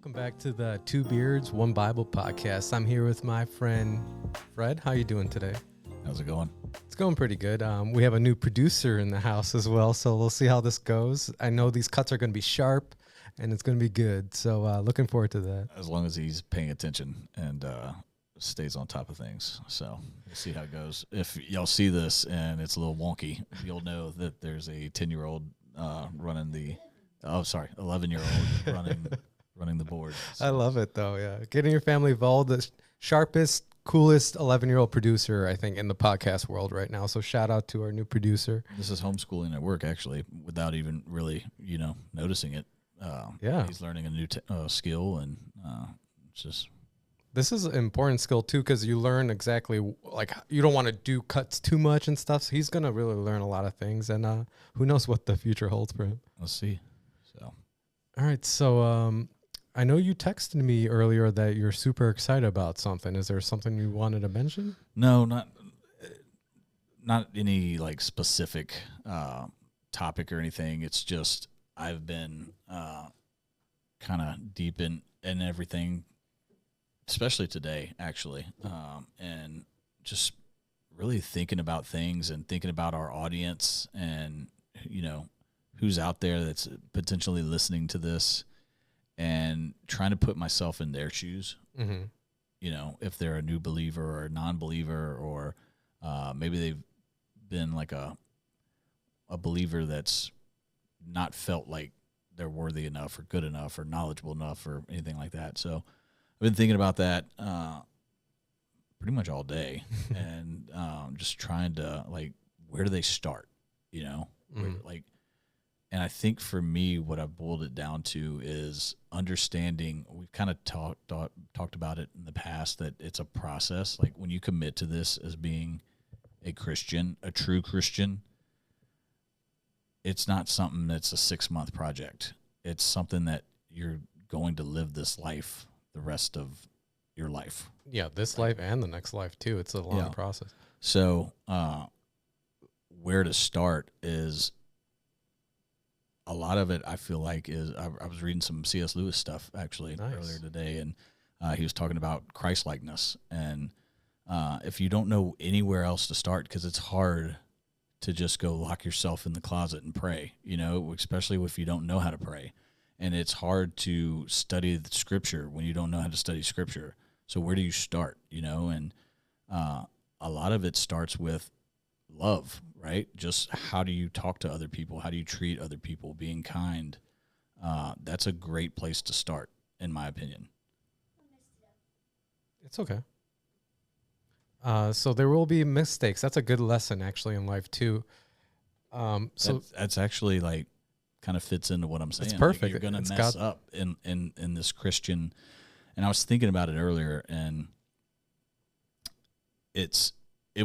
Welcome back to the Two Beards, One Bible podcast. I'm here with my friend Fred. How you doing today? How's it going? It's going pretty good. We have a new producer in the house as well, so we'll see how this goes. I know these cuts are going to be sharp, and it's going to be good. So looking forward to that. As long as he's paying attention and stays on top of things. So we'll see how it goes. If y'all see this and it's a little wonky, you'll know that there's a 10-year-old running the 11-year-old running the board. So. I love it, though, yeah. Getting your family involved, the sharpest, coolest 11-year-old producer, I think, in the podcast world right now. So shout out to our new producer. This is homeschooling at work, actually, without even really, noticing it. Yeah. He's learning a new skill, and it's just... This is an important skill, too, because you learn exactly, like, you don't want to do cuts too much and stuff. So he's going to really learn a lot of things, and who knows what the future holds for him. Let's see. So, all right. So I know you texted me earlier that you're super excited about something. Is there something you wanted to mention? No, not any, like, specific topic or anything. It's just I've been kind of deep in everything, especially today, actually, and just really thinking about things and thinking about our audience and, who's out there that's potentially listening to this and trying to put myself in their shoes, if they're a new believer or a non-believer or maybe they've been like a believer that's not felt like they're worthy enough or good enough or knowledgeable enough or anything like that. So I've been thinking about that pretty much all day and just trying to, like, where do they start, and I think for me, what I've boiled it down to is understanding. We've kind of talked about it in the past that it's a process. Like when you commit to this as being a Christian, a true Christian, it's not something that's a 6-month project. It's something that you're going to live this life the rest of your life. Yeah, this life and the next life, too. It's a long process. So where to start is a lot of it, I feel like, is I was reading some C.S. Lewis stuff, actually, earlier today, and he was talking about Christ-likeness. And if you don't know anywhere else to start, because it's hard to just go lock yourself in the closet and pray, especially if you don't know how to pray. And it's hard to study the Scripture when you don't know how to study Scripture. So where do you start, And a lot of it starts with love, right? Just how do you talk to other people? How do you treat other people? Being kind. That's a great place to start, in my opinion. It's okay. So there will be mistakes. That's a good lesson, actually, in life, too. So that's actually, like, kind of fits into what I'm saying. It's perfect. Like, you're going to mess up in this Christian. And I was thinking about it earlier, and it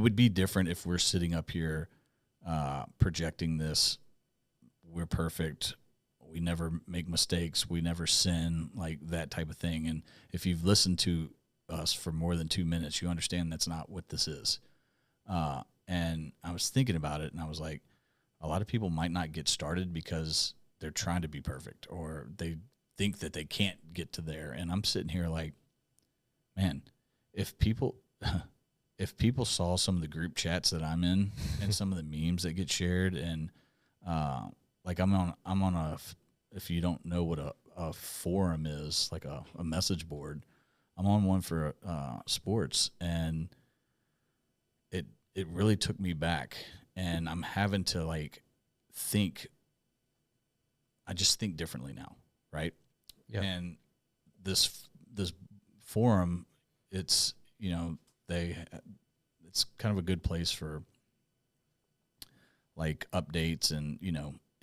would be different if we're sitting up here projecting this. We're perfect. We never make mistakes. We never sin, like that type of thing. And if you've listened to us for more than 2 minutes, you understand that's not what this is. And I was thinking about it, and I was like, a lot of people might not get started because they're trying to be perfect or they think that they can't get to there. And I'm sitting here like, man, if people saw some of the group chats that I'm in and some of the memes that get shared, and like I'm on a, if you don't know what a forum is, like a message board, I'm on one for sports, and it really took me back, and I'm having to, like, I just think differently now, right? Yeah. And this forum, it's, it's kind of a good place for, like, updates and,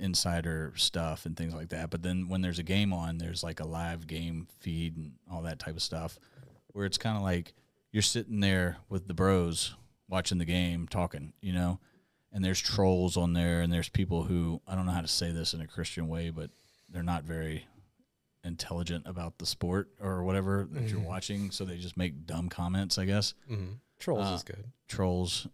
insider stuff and things like that. But then when there's a game on, there's, like, a live game feed and all that type of stuff where it's kind of like you're sitting there with the bros watching the game, talking, and there's trolls on there, and there's people who, I don't know how to say this in a Christian way, but they're not very intelligent about the sport or whatever that you're watching, so they just make dumb comments, I guess. Trolls is good. Trolls,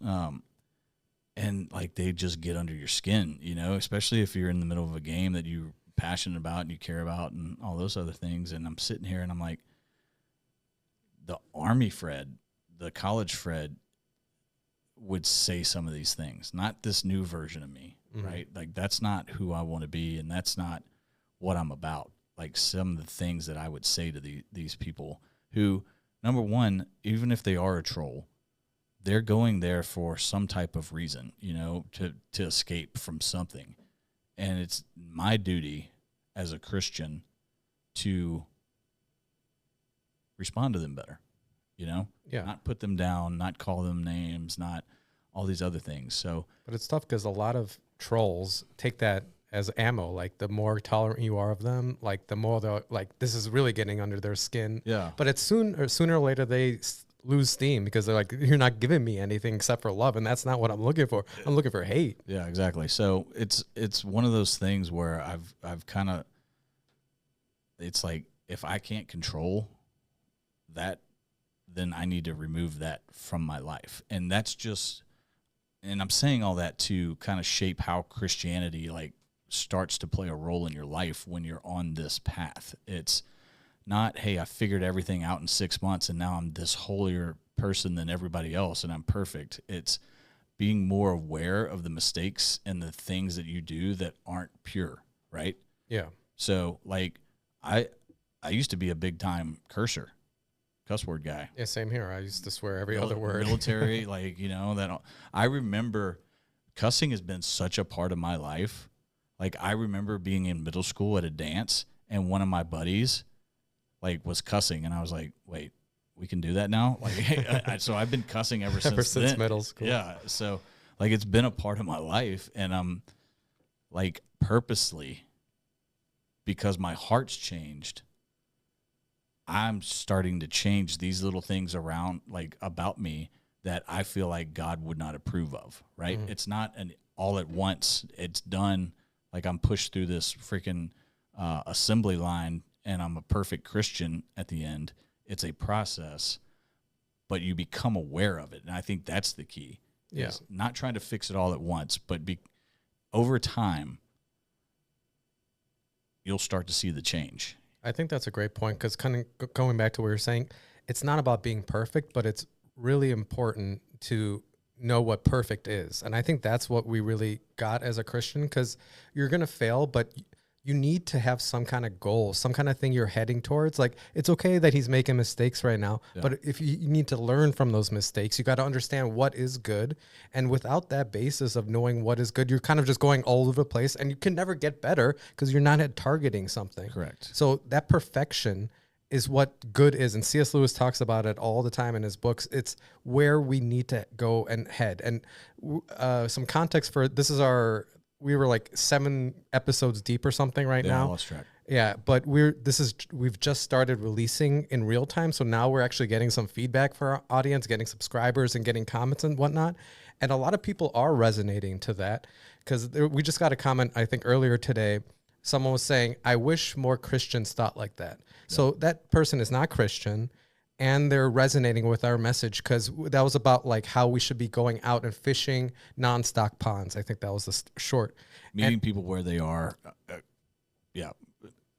and, like, they just get under your skin, especially if you're in the middle of a game that you passionate about and you care about and all those other things. And I'm sitting here and I'm like, the Army Fred, the college Fred would say some of these things, not this new version of me, right? Like, that's not who I want to be, and that's not what I'm about. Like, some of the things that I would say to these people who, number one, even if they are a troll, they're going there for some type of reason, you know, to escape from something. And it's my duty as a Christian to respond to them better, you know? Yeah. Not put them down, not call them names, not all these other things. So, But it's tough because a lot of trolls take that as ammo. Like, the more tolerant you are of them, like, the more they're like, this is really getting under their skin. yeah. But it's sooner or later they lose steam because they're like, you're not giving me anything except for love, and that's not what I'm looking for. I'm looking for hate. Yeah, exactly. So it's one of those things where I've kind of, it's like, if I can't control that, then I need to remove that from my life. And that's just, and I'm saying all that to kind of shape how Christianity like starts to play a role in your life when you're on this path. It's not, hey, I figured everything out in 6 months and now I'm this holier person than everybody else and I'm perfect. It's being more aware of the mistakes and the things that you do that aren't pure, right? Yeah. So, like, I used to be a big time cursor, cuss word guy. Yeah, same here. I used to swear every other word. Military, like, you know, that I remember cussing has been such a part of my life. Like, I remember being in middle school at a dance and one of my buddies like was cussing and I was like, wait, we can do that now? Like, so I've been cussing ever since then. Middle school. Yeah. So like, it's been a part of my life, and I'm like, purposely, because my heart's changed, I'm starting to change these little things around, like, about me that I feel like God would not approve of, right? Mm-hmm. It's not an all at once. It's done. Like, I'm pushed through this freaking assembly line and I'm a perfect Christian at the end. It's a process, but you become aware of it. And I think that's the key. Yeah. Is not trying to fix it all at once, but over time, you'll start to see the change. I think that's a great point, because kind of going back to what you're saying, it's not about being perfect, but it's really important to know what perfect is. And I think that's what we really got as a Christian, because you're going to fail, but you need to have some kind of goal, some kind of thing you're heading towards. Like, it's okay that he's making mistakes right now, but if you need to learn from those mistakes, you got to understand what is good. And without that basis of knowing what is good, you're kind of just going all over the place, and you can never get better because you're not targeting something. Correct. So that perfection is what good is. And C.S. Lewis talks about it all the time in his books. It's where we need to go and head. And some context for this is we were like 7 episodes deep or something now. I lost track. Yeah, but we've just started releasing in real time. So now we're actually getting some feedback for our audience, getting subscribers and getting comments and whatnot. And a lot of people are resonating to that, because we just got a comment, I think earlier today, someone was saying, I wish more Christians thought like that. Yeah. So that person is not Christian, and they're resonating with our message, because that was about like how we should be going out and fishing non-stock ponds. I think that was the short. Meeting people where they are,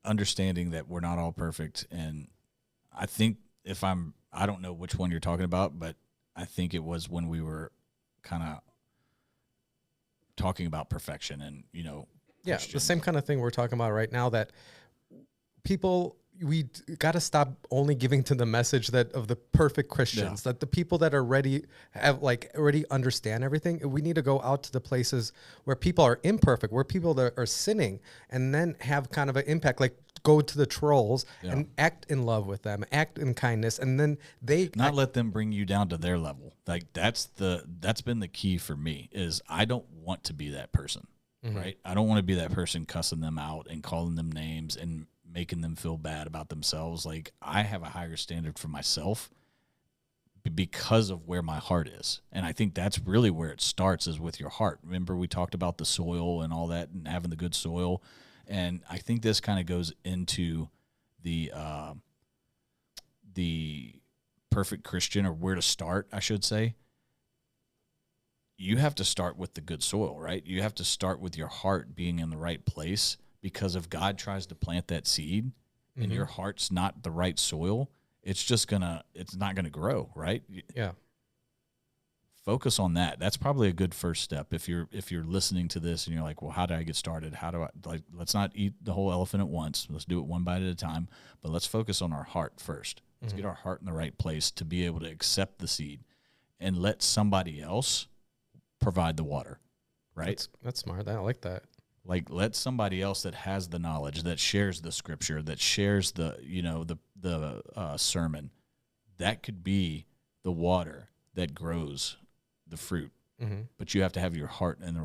understanding that we're not all perfect. And I think I don't know which one you're talking about, but I think it was when we were kind of talking about perfection and, you know. Yeah, the same kind of thing we're talking about right now, that we got to stop only giving to the message that of the perfect Christians, that the people that are already understand everything. We need to go out to the places where people are imperfect, where people that are sinning, and then have kind of an impact, like go to the trolls and act in love with them, act in kindness. And then let them bring you down to their level. Like, that's been the key for me, is I don't want to be that person. Mm-hmm. Right. I don't want to be that person cussing them out and calling them names and making them feel bad about themselves. Like, I have a higher standard for myself because of where my heart is. And I think that's really where it starts, is with your heart. Remember, we talked about the soil and all that and having the good soil. And I think this kind of goes into the perfect Christian, or where to start, I should say. You have to start with the good soil, right? You have to start with your heart being in the right place because if God tries to plant that seed and Mm-hmm. your heart's not the right soil, it's not gonna grow, right? Yeah. Focus on that. That's probably a good first step. If you're listening to this and you're like, well, how do I get started? How do I, like, let's not eat the whole elephant at once. Let's do it one bite at a time, but let's focus on our heart first. Let's get our heart in the right place to be able to accept the seed and let somebody else provide the water, right? That's smart. I like that. Like, let somebody else that has the knowledge, that shares the scripture, that shares the, the sermon, that could be the water that grows the fruit. Mm-hmm. But you have to have your heart in the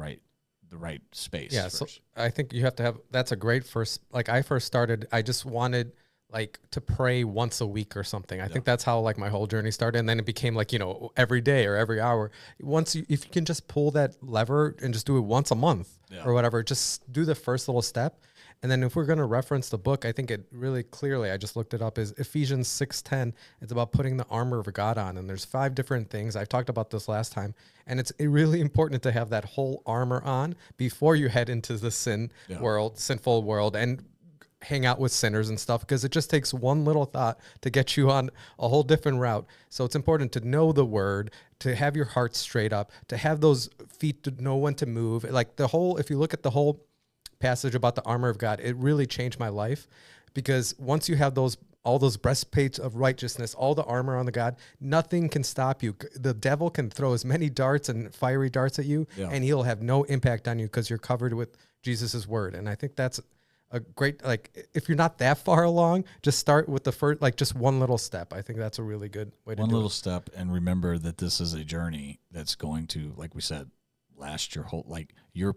right space. Yeah. first. So I think you have to have, that's a great first, like I first started, I just wanted like to pray once a week or something. I think that's how like my whole journey started. And then it became like, every day or every hour. If you can just pull that lever and just do it once a month or whatever, just do the first little step. And then if we're going to reference the book, I think it really clearly, I just looked it up, is Ephesians 6:10. It's about putting the armor of God on. And there's 5 different things. I talked about this last time. And it's really important to have that whole armor on before you head into the sinful world, and hang out with sinners and stuff, because it just takes one little thought to get you on a whole different route. So it's important to know the word, to have your heart straight up, to have those feet to know when to move. Like if you look at the whole passage about the armor of God, it really changed my life, because once you have all those breastplates of righteousness, all the armor on the God, nothing can stop you. The devil can throw as many darts and fiery darts at you, and he'll have no impact on you because you're covered with Jesus's word. And I think that's a great, like, if you're not that far along, just start with the first, like, just one little step. I think that's a really good way to do it. One little step, and remember that this is a journey that's going to, like we said, last your whole, like, you're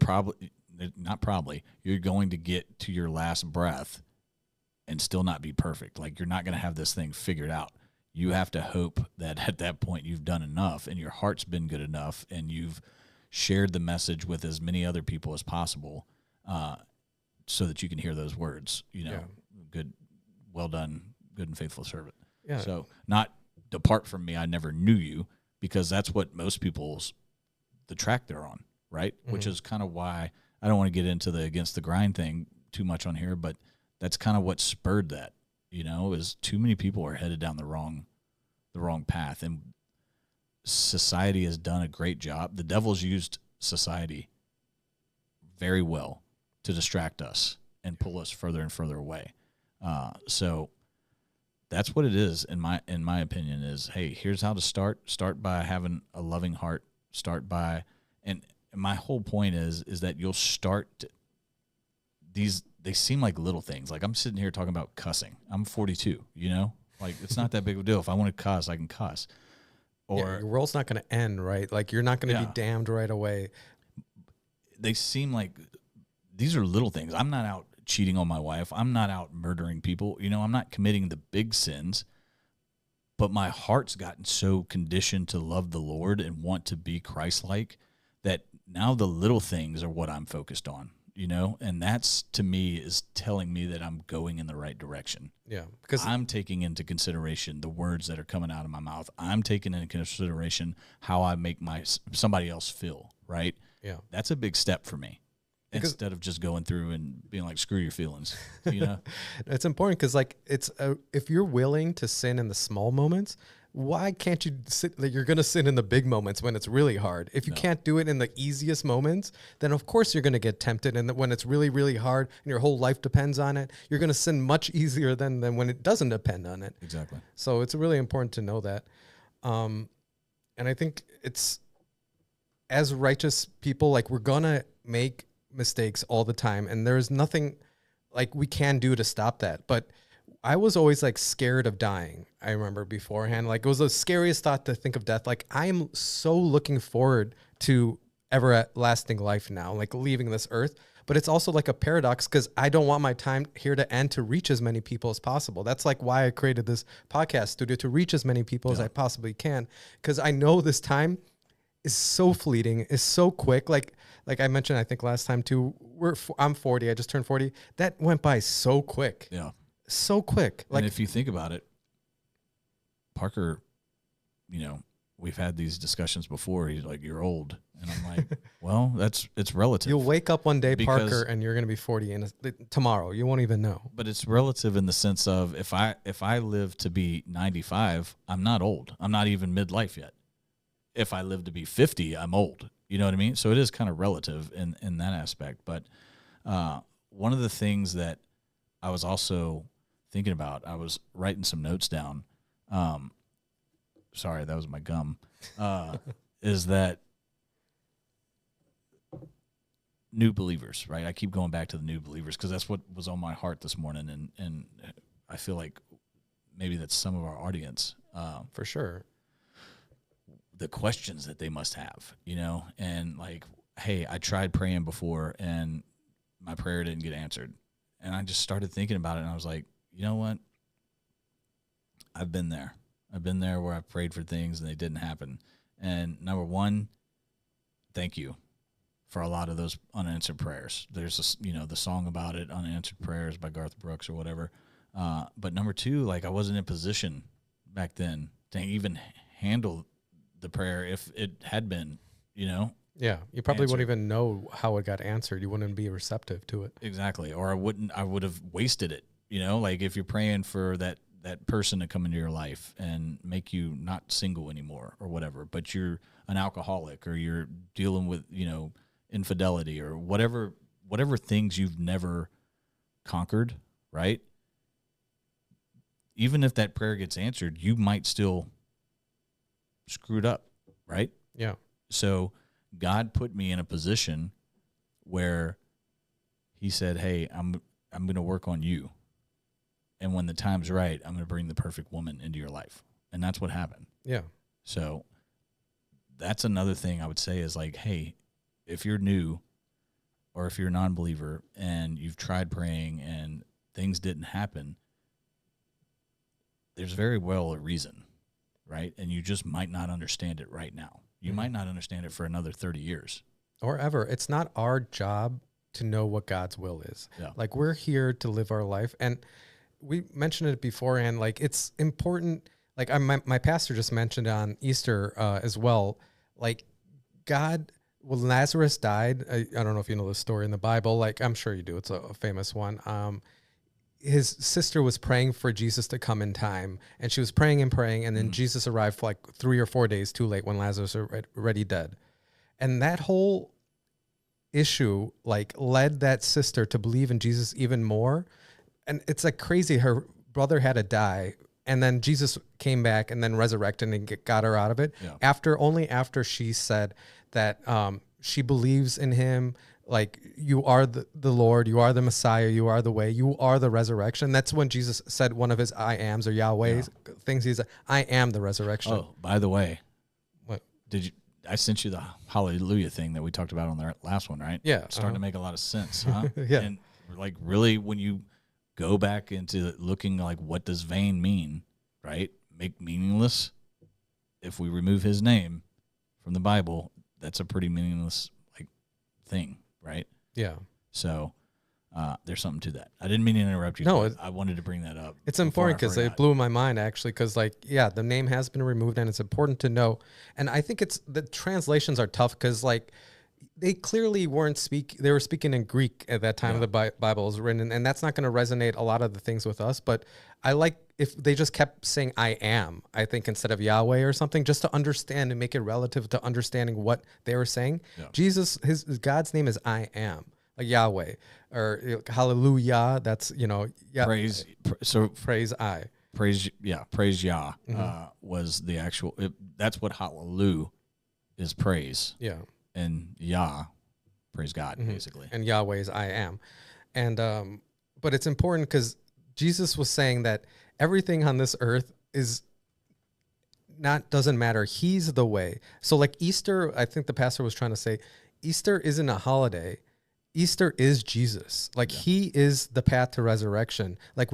you're going to get to your last breath and still not be perfect. Like, you're not going to have this thing figured out. You have to hope that at that point you've done enough and your heart's been good enough and you've shared the message with as many other people as possible, so that you can hear those words, good, well done, good and faithful servant. Yeah. So not depart from me, I never knew you, because that's what most the track they're on, right? Mm-hmm. Which is kind of why I don't want to get into the against the grind thing too much on here, but that's kind of what spurred that, is too many people are headed down the wrong path. And society has done a great job. The devil's used society very well to distract us and pull us further and further away. So that's what it is, in my opinion, is, hey, here's how to start. Start by having a loving heart. And my whole point is that you'll start they seem like little things. Like, I'm sitting here talking about cussing. I'm 42, like, it's not that big of a deal. If I want to cuss, I can cuss. Or your world's not going to end, right? Like, you're not going to be damned right away. They seem like these are little things. I'm not out cheating on my wife. I'm not out murdering people. I'm not committing the big sins, but my heart's gotten so conditioned to love the Lord and want to be Christ-like that now the little things are what I'm focused on, and that's, to me, is telling me that I'm going in the right direction. Yeah. Because I'm taking into consideration the words that are coming out of my mouth. I'm taking into consideration how I make somebody else feel, right? Yeah. That's a big step for me. Instead of just going through and being like, screw your feelings, It's important because, like, if you're willing to sin in the small moments, why can't you you're going to sin in the big moments when it's really hard? If you can't do it in the easiest moments, then of course you're going to get tempted. And when it's really, really hard and your whole life depends on it, you're going to sin much easier than when it doesn't depend on it. Exactly. So it's really important to know that. And I think as righteous people, like, we're going to make mistakes all the time, and there's nothing like we can do to stop that. But I was always, like, scared of dying. I remember beforehand, like, it was the scariest thought to think of death. Like, I am so looking forward to everlasting life now, like leaving this earth. But it's also like a paradox, because I don't want my time here to end to reach as many people as possible. That's like why I created this podcast studio, to reach as many people as I possibly can, because I know this time is so fleeting, is so quick. Like I mentioned, I think last time too, I'm 40. I just turned 40. That went by so quick. Yeah. So quick. Like, and if you think about it, Parker, we've had these discussions before. He's like, "You're old," and I'm like, "Well, it's relative." You'll wake up one day, Because- Parker, and you're going to be 40 tomorrow. You won't even know. But it's relative in the sense of if I live to be 95, I'm not old. I'm not even midlife yet. If I live to be 50, I'm old. You know what I mean? So it is kind of relative in that aspect. But one of the things that I was also thinking about, I was writing some notes down. Sorry, that was my gum. Is that new believers, right? I keep going back to the new believers because that's what was on my heart this morning, and I feel like maybe that's some of our audience. For sure. The questions that they must have, and like, hey, I tried praying before and my prayer didn't get answered. And I just started thinking about it and I was like, you know what? I've been there. I've been there where I've prayed for things and they didn't happen. And number one, thank you for a lot of those unanswered prayers. There's the song about it, Unanswered Prayers by Garth Brooks or whatever. But number two, like I wasn't in position back then to even handle the prayer if it had been, Yeah, you probably answered. wouldn't even know how it got answered. You wouldn't be receptive to it. Exactly. Or I would have wasted it, like if you're praying for that person to come into your life and make you not single anymore or whatever, but you're an alcoholic or you're dealing with, infidelity or whatever things you've never conquered, right? Even if that prayer gets answered, you might still screwed up, right? Yeah. So God put me in a position where he said, hey, I'm going to work on you. And when the time's right, I'm going to bring the perfect woman into your life. And that's what happened. Yeah. So that's another thing I would say is like, hey, if you're new or if you're a non-believer and you've tried praying and things didn't happen, there's very well a reason, right? And you just might not understand it right now. You might not understand it for another 30 years. Or ever. It's not our job to know what God's will is. Yeah. Like we're here to live our life. And we mentioned it beforehand. Like it's important. Like my pastor just mentioned on Easter as well. Like God, when Lazarus died, I don't know if you know the story in the Bible. Like I'm sure you do. It's a famous one. His sister was praying for Jesus to come in time, and she was praying and praying, and then Jesus arrived for like 3 or 4 days too late when Lazarus was already dead. And that whole issue like led that sister to believe in Jesus even more. And it's like crazy. Her brother had to die, and then Jesus came back and then resurrected and got her out of it. Yeah. After she said that she believes in him. Like you are the Lord, you are the Messiah, you are the way, you are the resurrection. That's when Jesus said one of his I ams or Yahweh's things. He's I am the resurrection. Oh, by the way, What? I sent you the hallelujah thing that we talked about on the last one, right? Yeah. It's starting to make a lot of sense, huh? Yeah. And like really when you go back into looking like what does vain mean, right? Make meaningless. If we remove his name from the Bible, that's a pretty meaningless like thing. Right. Yeah. So there's something to that. I didn't mean to interrupt you. No, I wanted to bring that up. It's important because it blew my mind actually. Because like, yeah, the name has been removed and it's important to know. And I think it's the translations are tough because like they clearly they were speaking in Greek at that time of the Bible was written. And that's not going to resonate a lot of the things with us. But I like if they just kept saying I am, I think instead of Yahweh or something, just to understand and make it relative to understanding what they were saying. Yeah. Jesus, his God's name is I am, like Yahweh or hallelujah. That's, praise. Praise I. Praise Yah was the actual, that's what hallelujah is praise. Yeah. And Yah, praise God, basically. And Yahweh is I am. And, but it's important because Jesus was saying that everything on this earth doesn't matter. He's the way. So like Easter, I think the pastor was trying to say, Easter isn't a holiday. Easter is Jesus. Like he is the path to resurrection. Like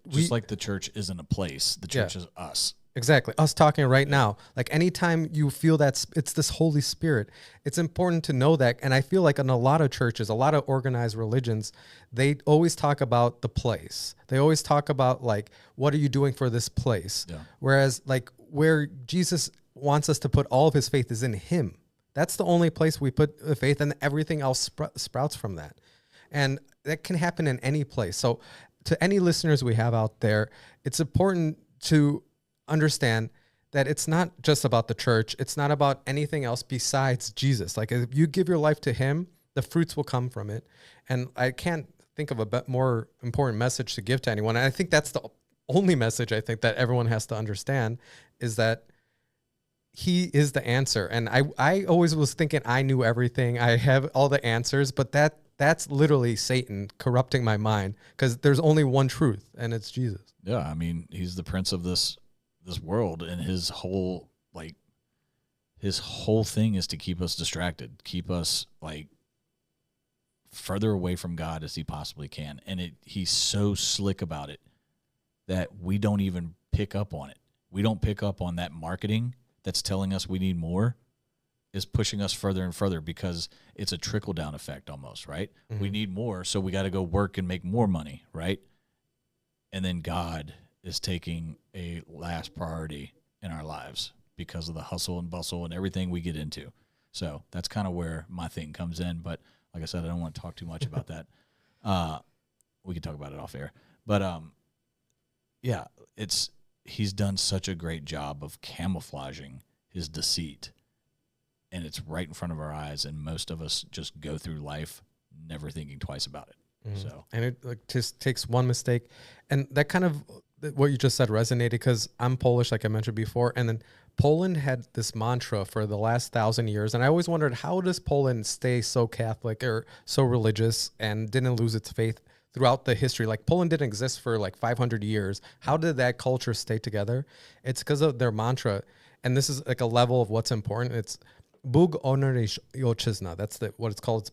just like the church isn't a place. The church is us. Exactly. Us talking right now. Like anytime you feel that it's this Holy Spirit, it's important to know that. And I feel like in a lot of churches, a lot of organized religions, they always talk about the place. They always talk about like, what are you doing for this place? Yeah. Whereas like where Jesus wants us to put all of his faith is in him. That's the only place we put the faith, and everything else sprouts from that. And that can happen in any place. So to any listeners we have out there, it's important to understand that it's not just about the church. It's not about anything else besides Jesus. Like if you give your life to him, the fruits will come from it. And I can't think of a more important message to give to anyone. And I think that's the only message I think that everyone has to understand is that he is the answer. And I always was thinking I knew everything. I have all the answers, but that's literally Satan corrupting my mind, because there's only one truth, and it's Jesus. Yeah, I mean, he's the prince of this world, and his whole thing is to keep us distracted, keep us like further away from God as he possibly can. And he's so slick about it that we don't even pick up on it. We don't pick up on that marketing that's telling us we need more is pushing us further and further, because it's a trickle-down effect almost, right? Mm-hmm. We need more, so we got to go work and make more money, right? And then God is taking a last priority in our lives because of the hustle and bustle and everything we get into. So that's kind of where my thing comes in. But like I said, I don't want to talk too much about that. We can talk about it off air. But yeah, he's done such a great job of camouflaging his deceit. And it's right in front of our eyes, and most of us just go through life never thinking twice about it. Mm. So, and it just takes one mistake, and that kind of what you just said resonated, because I'm Polish, like I mentioned before, and then Poland had this mantra for the last 1,000 years, and I always wondered, how does Poland stay so Catholic or so religious and didn't lose its faith throughout the history? Like Poland didn't exist for like 500 years. How did that culture stay together? It's because of their mantra, and this is like a level of what's important. It's Bóg honor ojczyzna. That's what it's called.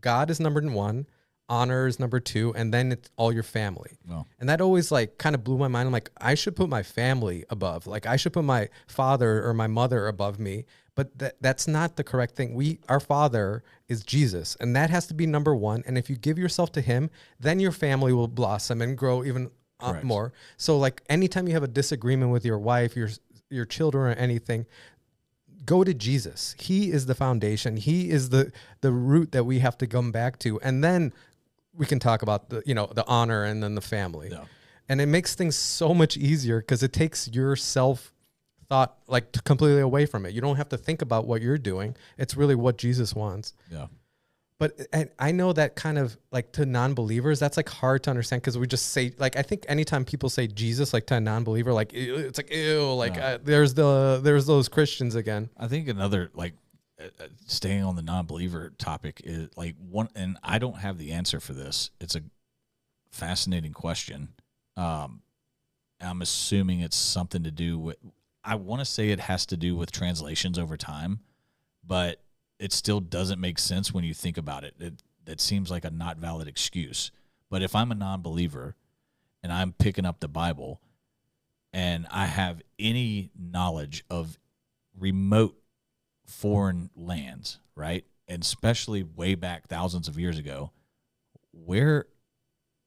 God is number one, honor is number two, and then it's all your family. Oh. And that always like kind of blew my mind. I'm like, I should put my family above. Like I should put my father or my mother above me. But that's not the correct thing. Our Father is Jesus, and that has to be number one. And if you give yourself to him, then your family will blossom and grow even more. So like anytime you have a disagreement with your wife, your children, or anything, go to Jesus. He is the foundation. He is the root that we have to come back to. And then we can talk about the honor and then the family. Yeah. And it makes things so much easier because it takes your self-thought like completely away from it. You don't have to think about what you're doing. It's really what Jesus wants. Yeah. But I know that kind of like to non-believers, that's like hard to understand because we just say, like, I think anytime people say Jesus, like to a non-believer, like it's like, ew, like there's those Christians again. I think another, like staying on the non-believer topic is like one, and I don't have the answer for this. It's a fascinating question. I'm assuming it's something to do with, I want to say it has to do with translations over time, but it still doesn't make sense when you think about it. That seems like a not valid excuse. But if I'm a non-believer and I'm picking up the Bible and I have any knowledge of remote foreign lands, right, and especially way back thousands of years ago,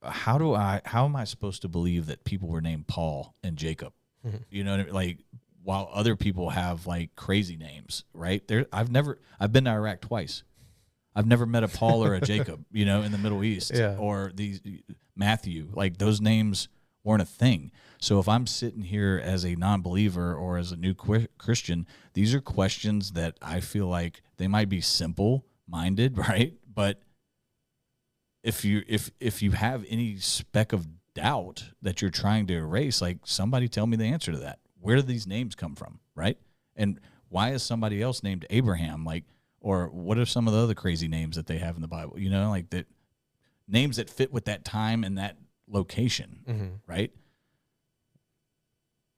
how am I supposed to believe that people were named Paul and Jacob? Mm-hmm. You know what I mean? Like, while other people have like crazy names, right? I've been to Iraq twice. I've never met a Paul or a Jacob, in the Middle East, or these Matthew. Like those names weren't a thing. So if I'm sitting here as a non-believer or as a new Christian, these are questions that I feel like they might be simple-minded, right? But if you have any speck of doubt that you're trying to erase, like somebody tell me the answer to that. Where do these names come from, right? And why is somebody else named Abraham? Like, or what are some of the other crazy names that they have in the Bible? Like that names that fit with that time and that location, mm-hmm. right?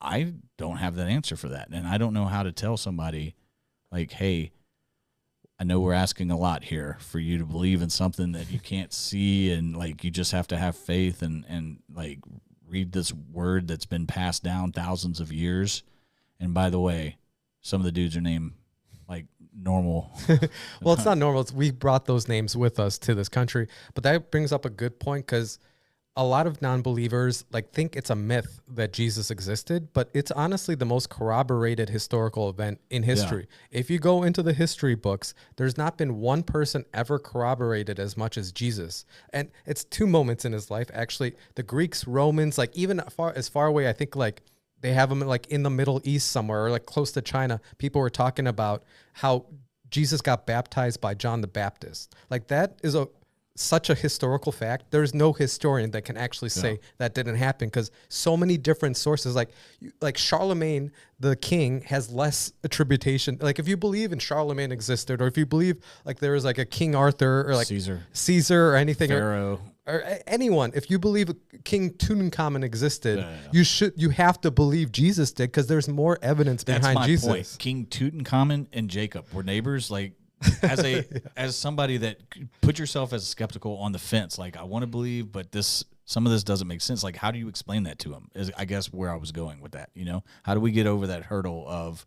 I don't have that answer for that, and I don't know how to tell somebody, like, hey, I know we're asking a lot here for you to believe in something that you can't see, and like you just have to have faith and like read this word that's been passed down thousands of years. And by the way, some of the dudes are named like normal. Well, it's not normal. We brought those names with us to this country. But that brings up a good point, because a lot of non-believers like think it's a myth that Jesus existed, but it's honestly the most corroborated historical event in history. If you go into the history books, there's not been one person ever corroborated as much as Jesus. And it's two moments in his life. Actually, the Greeks, Romans, like even as far away, I think like they have him like in the Middle East somewhere or like close to China. People were talking about how Jesus got baptized by John the Baptist. Like that is such a historical fact. There's no historian that can actually say that didn't happen, because so many different sources, like Charlemagne the king has less attribution. Like if you believe in Charlemagne existed, or if you believe like there was like a King Arthur or like Caesar or anything, Pharaoh, or anyone, if you believe King Tutankhamun existed, you have to believe Jesus did, because there's more evidence behind Jesus. Point. King Tutankhamun and Jacob were neighbors. Like as somebody that put yourself as skeptical on the fence, like I want to believe, but some of this doesn't make sense. Like how do you explain that to him? Is I guess where I was going with that. You know, how do we get over that hurdle of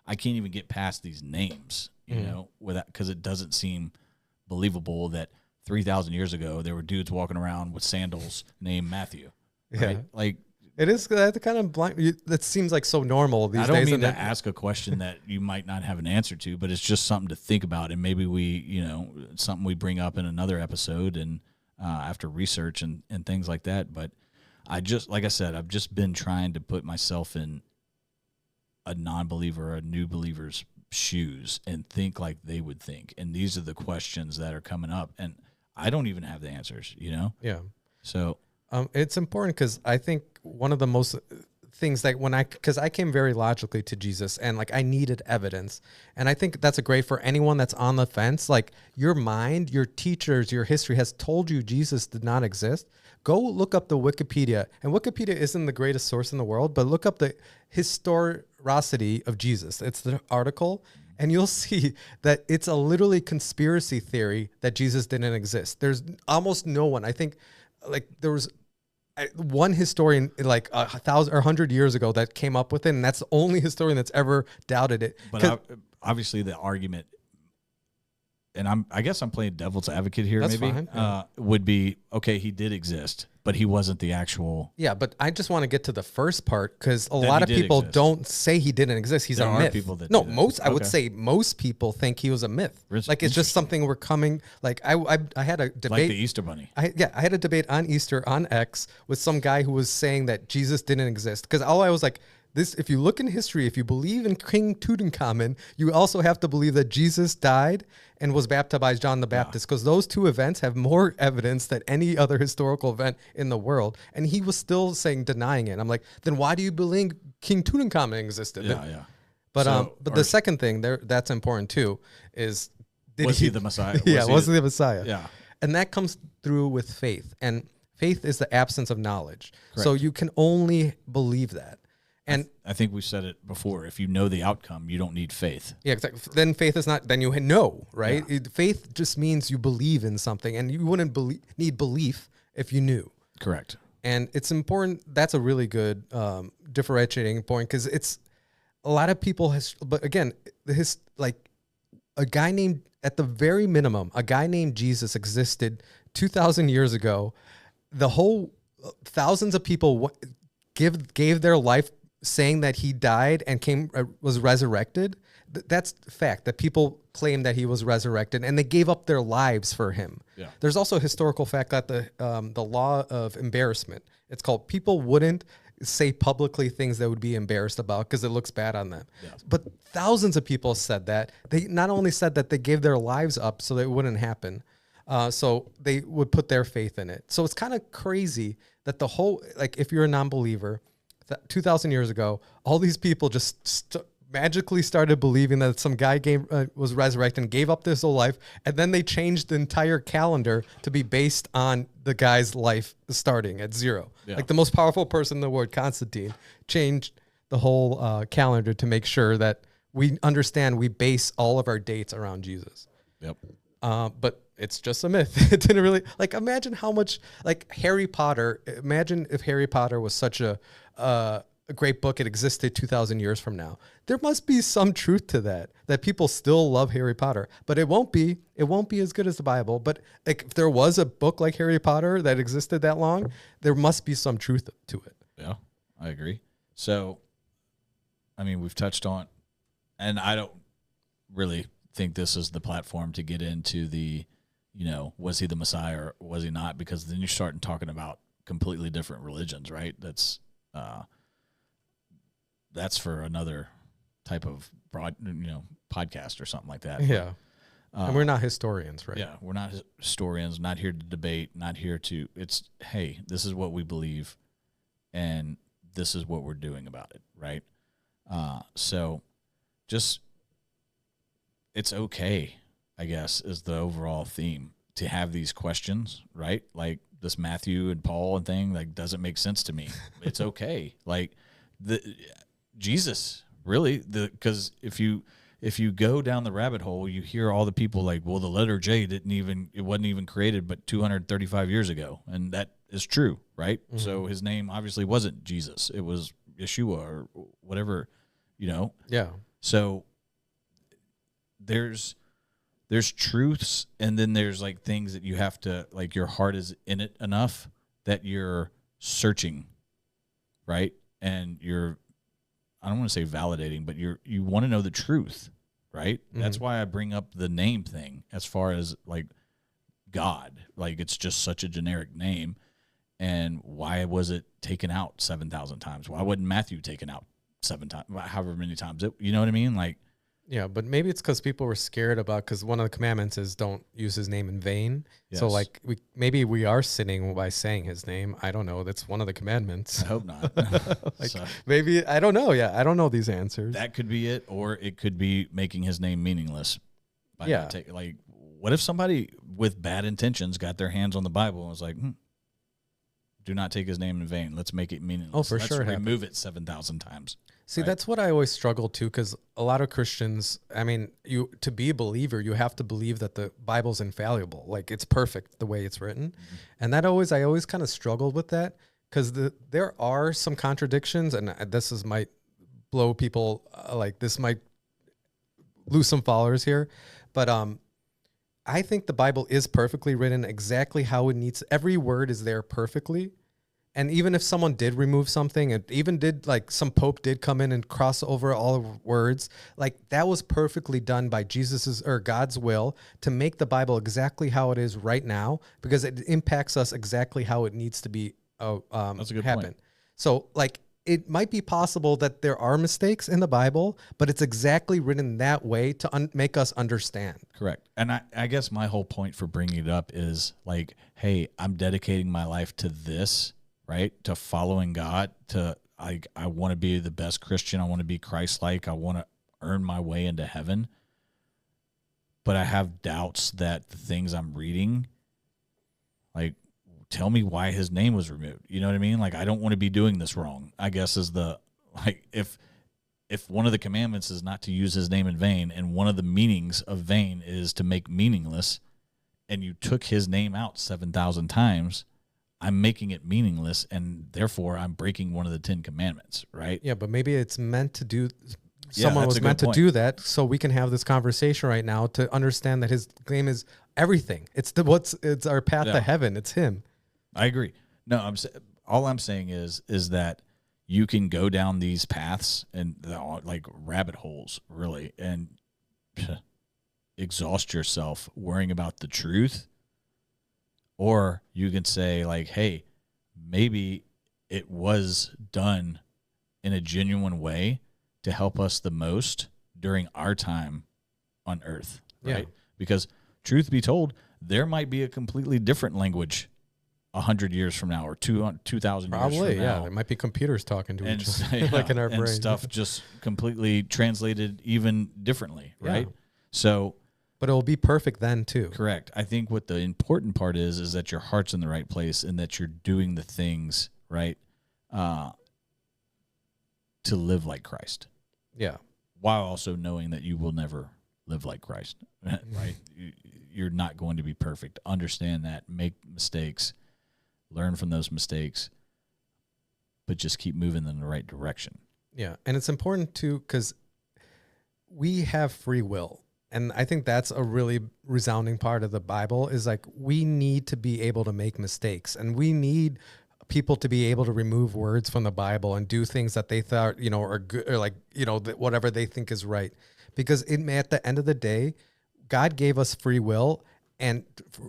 I can't even get past these names? You know, without, because it doesn't seem believable that 3,000 years ago there were dudes walking around with sandals named Matthew. Right? Like. It is that kind of blind. That seems like so normal these days. I don't mean to ask a question that you might not have an answer to, but it's just something to think about, and maybe something we bring up in another episode and after research and things like that. But like I said, I've just been trying to put myself in a non-believer or a new believer's shoes and think like they would think. And these are the questions that are coming up, and I don't even have the answers. You know? Yeah. So. It's important, because I think one of the most things that because I came very logically to Jesus, and like I needed evidence. And I think that's great for anyone that's on the fence. Like your mind, your teachers, your history has told you Jesus did not exist. Go look up the Wikipedia, and Wikipedia isn't the greatest source in the world, but look up the historicity of Jesus. It's the article. And you'll see that it's a literally conspiracy theory that Jesus didn't exist. There's almost no one. I think like there was one historian like 1,000 or 100 years ago that came up with it, and that's the only historian that's ever doubted it. But obviously the argument, and I guess I'm playing devil's advocate here, that's maybe, fine. Would be, okay, he did exist, but he wasn't the actual. Yeah, but I just want to get to the first part, because a lot of people don't say he didn't exist. He's a myth. People that I would say most people think he was a myth. Like it's just something we're coming. Like I had a debate, like the Easter Bunny. I had a debate on Easter on X with some guy who was saying that Jesus didn't exist, because all I was like, this, if you look in history, if you believe in King Tutankhamun, you also have to believe that Jesus died and was baptized by John the Baptist, because those two events have more evidence than any other historical event in the world. And he was still denying it. I'm like, then why do you believe King Tutankhamun existed? Yeah. But the second thing that's important too is, was he the Messiah? Was he the Messiah? Yeah. And that comes through with faith. And faith is the absence of knowledge. Correct. So you can only believe that. And I think we said it before. If you know the outcome, you don't need faith. Yeah, exactly. Then faith is not. Then you know, right? Yeah. Faith just means you believe in something, and you wouldn't need belief if you knew. Correct. And it's important. That's a really good differentiating point, because it's a lot of people but again, like a guy named, at the very minimum, a guy named Jesus existed 2,000 years ago. The whole thousands of people gave their life saying that he died and was resurrected. That's fact, that people claim that he was resurrected, and they gave up their lives for him. Yeah. There's also a historical fact that the law of embarrassment, it's called, people wouldn't say publicly things that would be embarrassed about because it looks bad on them. Yeah. But thousands of people said that. They not only said that they gave their lives up so that it wouldn't happen, so they would put their faith in it. So it's kind of crazy that the whole, like if you're a non-believer, 2,000 years ago, all these people just magically started believing that some guy was resurrected and gave up this whole life, and then they changed the entire calendar to be based on the guy's life starting at zero. Yeah. Like the most powerful person in the world, Constantine, changed the whole calendar to make sure that we understand we base all of our dates around Jesus. Yep. But it's just a myth. It didn't really, like, imagine how much, like Harry Potter, imagine if Harry Potter was such a a great book. It existed 2,000 years from now. There must be some truth to that people still love Harry Potter, but it won't be as good as the Bible. But like, if there was a book like Harry Potter that existed that long, there must be some truth to it. Yeah, I agree. So, I mean, we've touched on, and I don't really think this is the platform to get into the, was he the Messiah or was he not? Because then you're starting talking about completely different religions, right? That's for another type of broad, podcast or something like that. Yeah. And we're not historians, right? Yeah, we're not historians, not here to debate, not here to, it's, hey, this is what we believe, and this is what we're doing about it, right? So just, it's okay, I guess, is the overall theme, to have these questions, right? Like this Matthew and Paul and thing, like, doesn't make sense to me. It's okay. Like Jesus, really, because if you go down the rabbit hole, you hear all the people like, well, the letter J it wasn't even created but 235 years ago. And that is true, right? Mm-hmm. So his name obviously wasn't Jesus. It was Yeshua or whatever, Yeah. So there's truths, and then there's like things that you have to, like, your heart is in it enough that you're searching, right? And I don't want to say validating, but you want to know the truth, right? Mm-hmm. That's why I bring up the name thing, as far as like God, like it's just such a generic name. And why was it taken out 7,000 times? Why wasn't Matthew taken out 7 times, however many times? You know what I mean? Like, yeah, but maybe it's because people were scared because one of the commandments is don't use his name in vain. Yes. So like maybe we are sinning by saying his name. I don't know. That's one of the commandments. I hope not. Maybe, I don't know. Yeah, I don't know these answers. That could be it, or it could be making his name meaningless. Like, what if somebody with bad intentions got their hands on the Bible and was like, do not take his name in vain. Let's make it meaningless. Oh, for Let's sure. remove it 7,000 times. See, right? That's what I always struggle to, because a lot of Christians, I mean, to be a believer, you have to believe that the Bible's infallible. Like, it's perfect the way it's written. Mm-hmm. And I always kind of struggled with that, because there are some contradictions, and might blow people, this might lose some followers here. But I think the Bible is perfectly written exactly how it needs. Every word is there perfectly. And even if someone did remove something, and even did, like, some pope did come in and cross over all the words, like, that was perfectly done by God's will to make the Bible exactly how it is right now, because it impacts us exactly how it needs to be That's a good happen. Point. So, like, it might be possible that there are mistakes in the Bible, but it's exactly written that way to make us understand. Correct. And I guess my whole point for bringing it up is, like, hey, I'm dedicating my life to this, right? To following God, I want to be the best Christian. I want to be Christ-like. I want to earn my way into heaven. But I have doubts that the things I'm reading, like, tell me why his name was removed. You know what I mean? Like, I don't want to be doing this wrong, I guess, is if one of the commandments is not to use his name in vain, and one of the meanings of vain is to make meaningless, and you took his name out 7,000 times, I'm making it meaningless, and therefore I'm breaking one of the 10 commandments, right? Yeah, but maybe it's meant to do. Someone was meant to do that, so we can have this conversation right now to understand that his name is everything. It's our path to heaven. It's him. I agree. No, all I'm saying is that you can go down these paths and like rabbit holes, really, and exhaust yourself worrying about the truth. Or you can say, like, hey, maybe it was done in a genuine way to help us the most during our time on earth, right? Yeah. Because truth be told, there might be a completely different language 100 years from now, or 2,000 years from now. Probably, yeah. There might be computers talking to each other, like in our brain. And stuff just completely translated even differently, right? Yeah. So... But it'll be perfect then too. Correct. I think what the important part is that your heart's in the right place, and that you're doing the things right to live like Christ. Yeah. While also knowing that you will never live like Christ, right? You're not going to be perfect. Understand that. Make mistakes. Learn from those mistakes. but just keep moving in the right direction. Yeah. And it's important too, because we have free will. And I think that's a really resounding part of the Bible is like, we need to be able to make mistakes, and we need people to be able to remove words from the Bible and do things that they thought, are good, or like, whatever they think is right. Because at the end of the day, God gave us free will, and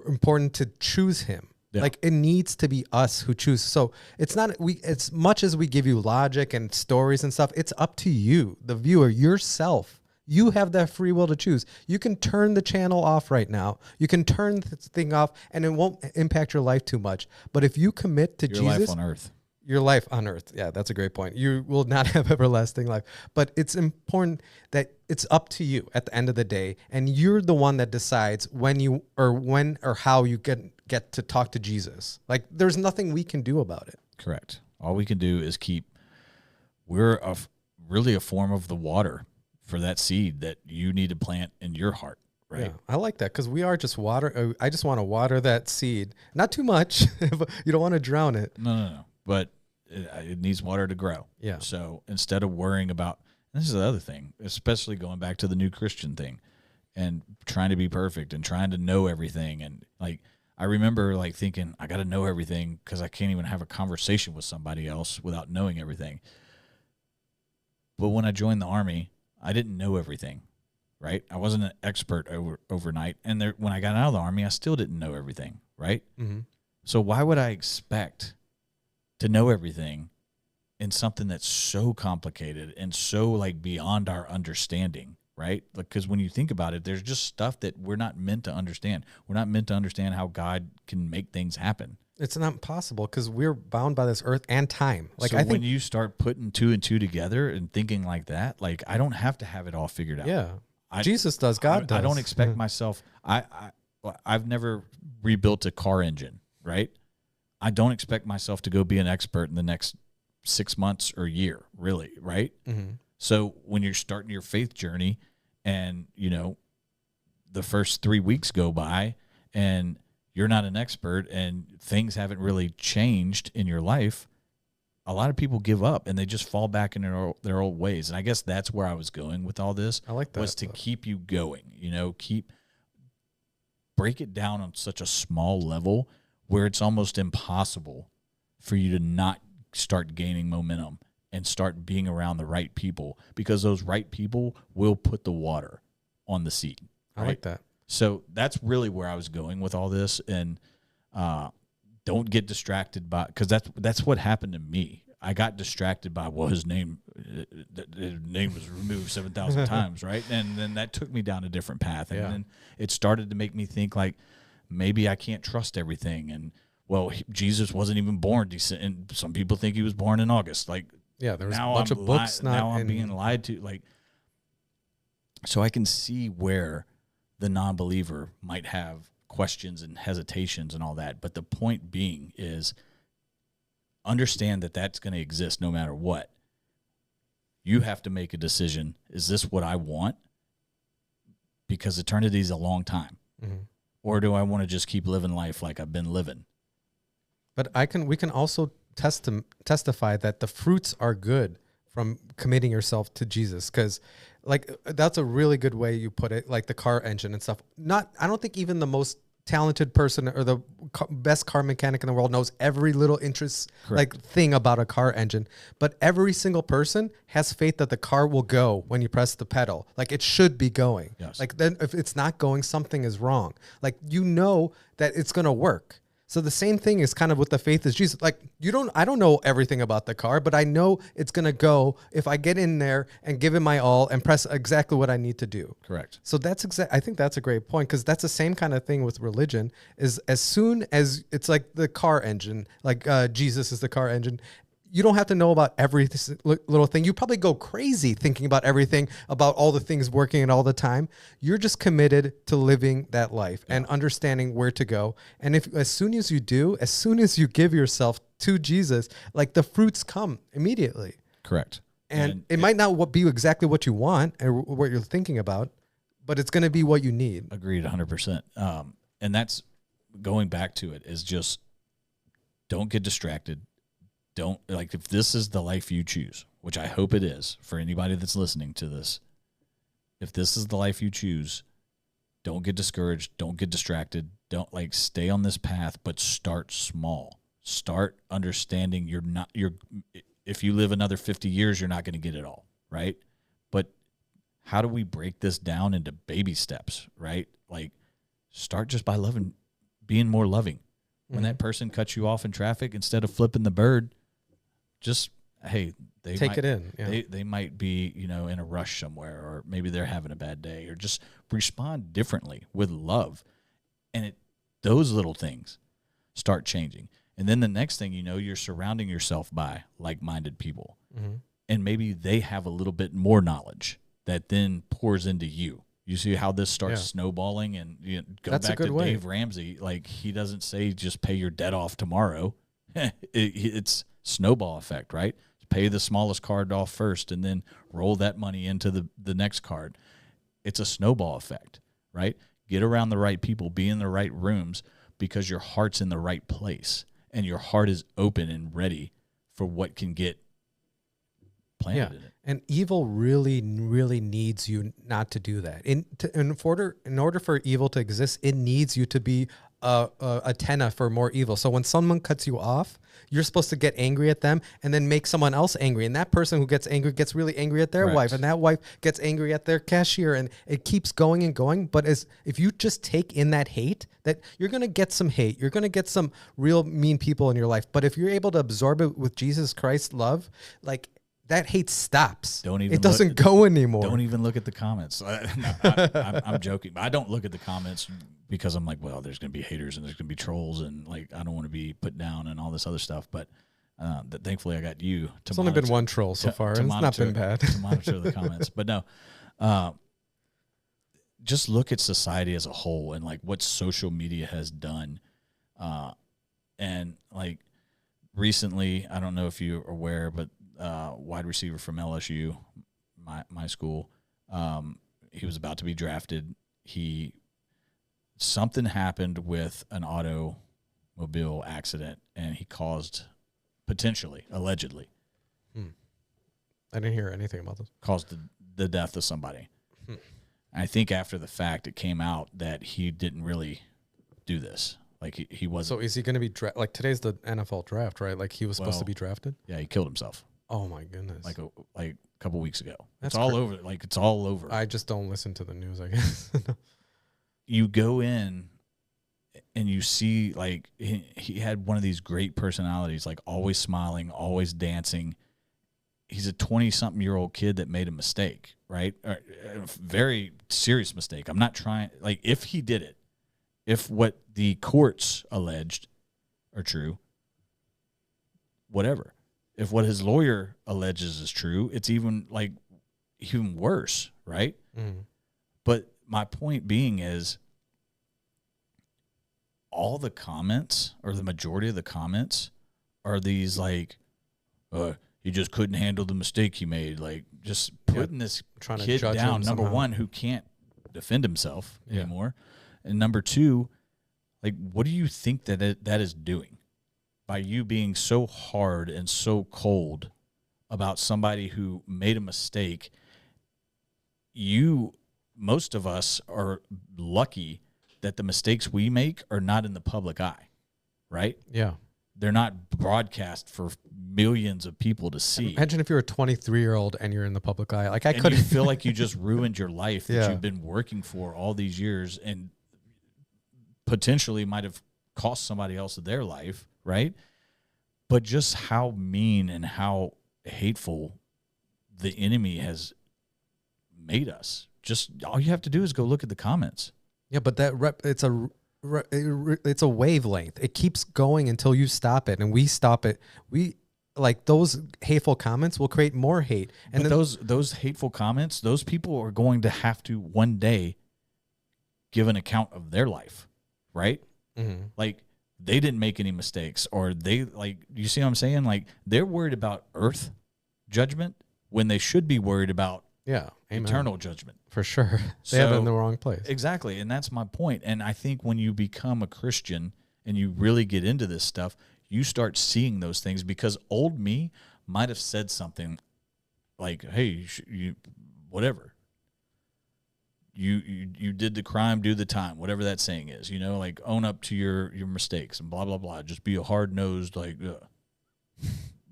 important to choose him. Yeah. Like, it needs to be us who choose. So it's not, as much as we give you logic and stories and stuff, it's up to you, the viewer, yourself. You have that free will to choose. You can turn the channel off right now. You can turn the thing off, and it won't impact your life too much. But if you commit to Jesus, life on earth, your life on earth. Yeah, that's a great point. You will not have everlasting life. But it's important that it's up to you at the end of the day, and you're the one that decides when or how you get to talk to Jesus. Like, there's nothing we can do about it. Correct. All we can do is we're really a form of the water for that seed that you need to plant in your heart, right? Yeah, I like that, because we are just water. I just want to water that seed. Not too much. You don't want to drown it. No. But it needs water to grow. Yeah. So instead of worrying about, and this is the other thing, especially going back to the new Christian thing and trying to be perfect and trying to know everything. And like, I remember like thinking, I got to know everything because I can't even have a conversation with somebody else without knowing everything. But when I joined the Army, I didn't know everything, right? I wasn't an expert overnight. And when I got out of the Army, I still didn't know everything, right? Mm-hmm. So why would I expect to know everything in something that's so complicated and so like beyond our understanding, right? Because when you think about it, there's just stuff that we're not meant to understand. We're not meant to understand how God can make things happen. It's not possible, because we're bound by this earth and time. Like, so I think when you start putting two and two together and thinking like that, like, I don't have to have it all figured out. Yeah, Jesus does. God does. I don't expect myself. I've never rebuilt a car engine, right? I don't expect myself to go be an expert in the next 6 months or year, really, right? Mm-hmm. So when you're starting your faith journey, and the first 3 weeks go by, and you're not an expert and things haven't really changed in your life, a lot of people give up and they just fall back in their old ways. And I guess that's where I was going with all this. I like that. Was to keep you going, break it down on such a small level where it's almost impossible for you to not start gaining momentum and start being around the right people, because those right people will put the water on the seed. Right? I like that. So that's really where I was going with all this, and don't get distracted by, because that's what happened to me. I got distracted by, well, his name was removed 7,000 times, right? And then that took me down a different path, and then it started to make me think like, maybe I can't trust everything, and well, Jesus wasn't even born December, and some people think he was born in August. Like, yeah, there's a bunch of books now I'm being lied to, like, so I can see where the non-believer might have questions and hesitations and all that. But the point being is, understand that that's going to exist no matter what. You have to make a decision. Is this what I want? Because eternity is a long time. Mm-hmm. Or do I want to just keep living life like I've been living? But we can also testify that the fruits are good from committing yourself to Jesus, because like, that's a really good way you put it, like the car engine and stuff. I don't think even the most talented person or the best car mechanic in the world knows every little interest, like, thing about a car engine. But every single person has faith that the car will go when you press the pedal. Like, it should be going. Yes. Like, then if it's not going, something is wrong. Like, that it's going to work. So the same thing is kind of with the faith is Jesus. Like, I don't know everything about the car, but I know it's going to go if I get in there and give it my all and press exactly what I need to do. Correct. So I think that's a great point, because that's the same kind of thing with religion. Is as soon as it's like the car engine, like Jesus is the car engine. You don't have to know about every little thing. You probably go crazy thinking about everything, about all the things working and all the time. You're just committed to living that life and understanding where to go. And as soon as you give yourself to Jesus, like, the fruits come immediately. Correct. And it might not be exactly what you want or what you're thinking about, but it's going to be what you need. Agreed, 100%. And that's going back to it, is just don't get distracted. don't, like, if this is the life you choose, which I hope it is for anybody that's listening to this, if this is the life you choose, don't get discouraged, don't get distracted, don't, like, stay on this path, but start small. Start understanding if you live another 50 years, you're not going to get it all, right? But how do we break this down into baby steps, right? Like, start just by being more loving. When that person cuts you off in traffic, instead of flipping the bird, just, hey, Take it in. Yeah. They might be, in a rush somewhere, or maybe they're having a bad day, or just respond differently with love. And those little things start changing. And then the next thing you know, you're surrounding yourself by like-minded people. Mm-hmm. And maybe they have a little bit more knowledge that then pours into you. You see how this starts snowballing, and That's back a good to way. Dave Ramsey. Like, he doesn't say just pay your debt off tomorrow. It's snowball effect, right? Pay the smallest card off first and then roll that money into the next card. It's a snowball effect, right? Get around the right people, be in the right rooms, because your heart's in the right place and your heart is open and ready for what can get planted in it. And evil really, really needs you not to do that. In order for evil to exist, it needs you to be a antenna for more evil. So when someone cuts you off, you're supposed to get angry at them and then make someone else angry. And that person who gets angry gets really angry at their wife, and that wife gets angry at their cashier, and it keeps going and going. But if you just take in that hate, that you're going to get some hate, you're going to get some real mean people in your life. But if you're able to absorb it with Jesus Christ's love, like, that hate stops. It doesn't go anymore. Don't even look at the comments. I'm joking. But I don't look at the comments because I'm like, well, there's going to be haters and there's going to be trolls, and, like, I don't want to be put down and all this other stuff. But thankfully I got you to It's only been one troll so far, and it's not been bad. To monitor the comments. But no, just look at society as a whole and, like, what social media has done. And, like, recently, I don't know if you're aware, but wide receiver from LSU, my school, he was about to be drafted. Something happened with an automobile accident, and he allegedly I didn't hear anything about this. Caused the death of somebody. I think after the fact, it came out that he didn't really do this. Like, he wasn't. So is he going to be like, today's the NFL draft, right? Like, he was supposed to be drafted. Yeah, he killed himself. Oh my goodness! Like a couple weeks ago. That's it's all over. Like, it's all over. I just don't listen to the news, I guess. You go in and you see, like, he had one of these great personalities, like, always smiling, always dancing. He's a 20-something-year-old kid that made a mistake, right? A very serious mistake. I'm not trying, like, if he did it, if what the courts alleged are true, whatever. If what his lawyer alleges is true, it's even worse, right? Mm. But my point being is, all the comments, or the majority of the comments, are these, like, he just couldn't handle the mistake he made. Like, just putting this kid down, number one, who can't defend himself anymore. And number two, like, what do you think that is doing? By you being so hard and so cold about somebody who made a mistake, most of us are lucky that the mistakes we make are not in the public eye, right? Yeah. They're not broadcast for millions of people to see. Imagine if you're a 23-year-old and you're in the public eye. Like, you feel like you just ruined your life that you've been working for all these years, and potentially might have cost somebody else their life, right? But just how mean and how hateful the enemy has made us. Just all you have to do is go look at the comments. Yeah, but it's a wavelength. It keeps going until you stop it, and we stop it. Like, those hateful comments will create more hate. And but those hateful comments, those people are going to have to one day give an account of their life, right? Mm-hmm. Like, they didn't make any mistakes, or they, like, you see what I'm saying? Like, they're worried about earth judgment when they should be worried about eternal judgment. For sure. They have it in the wrong place. Exactly. And that's my point. And I think when you become a Christian and you really get into this stuff, you start seeing those things, because old me might have said something like, hey, you whatever. You did the crime, do the time, whatever that saying is, like own up to your mistakes and blah, blah, blah. Just be a hard-nosed, like,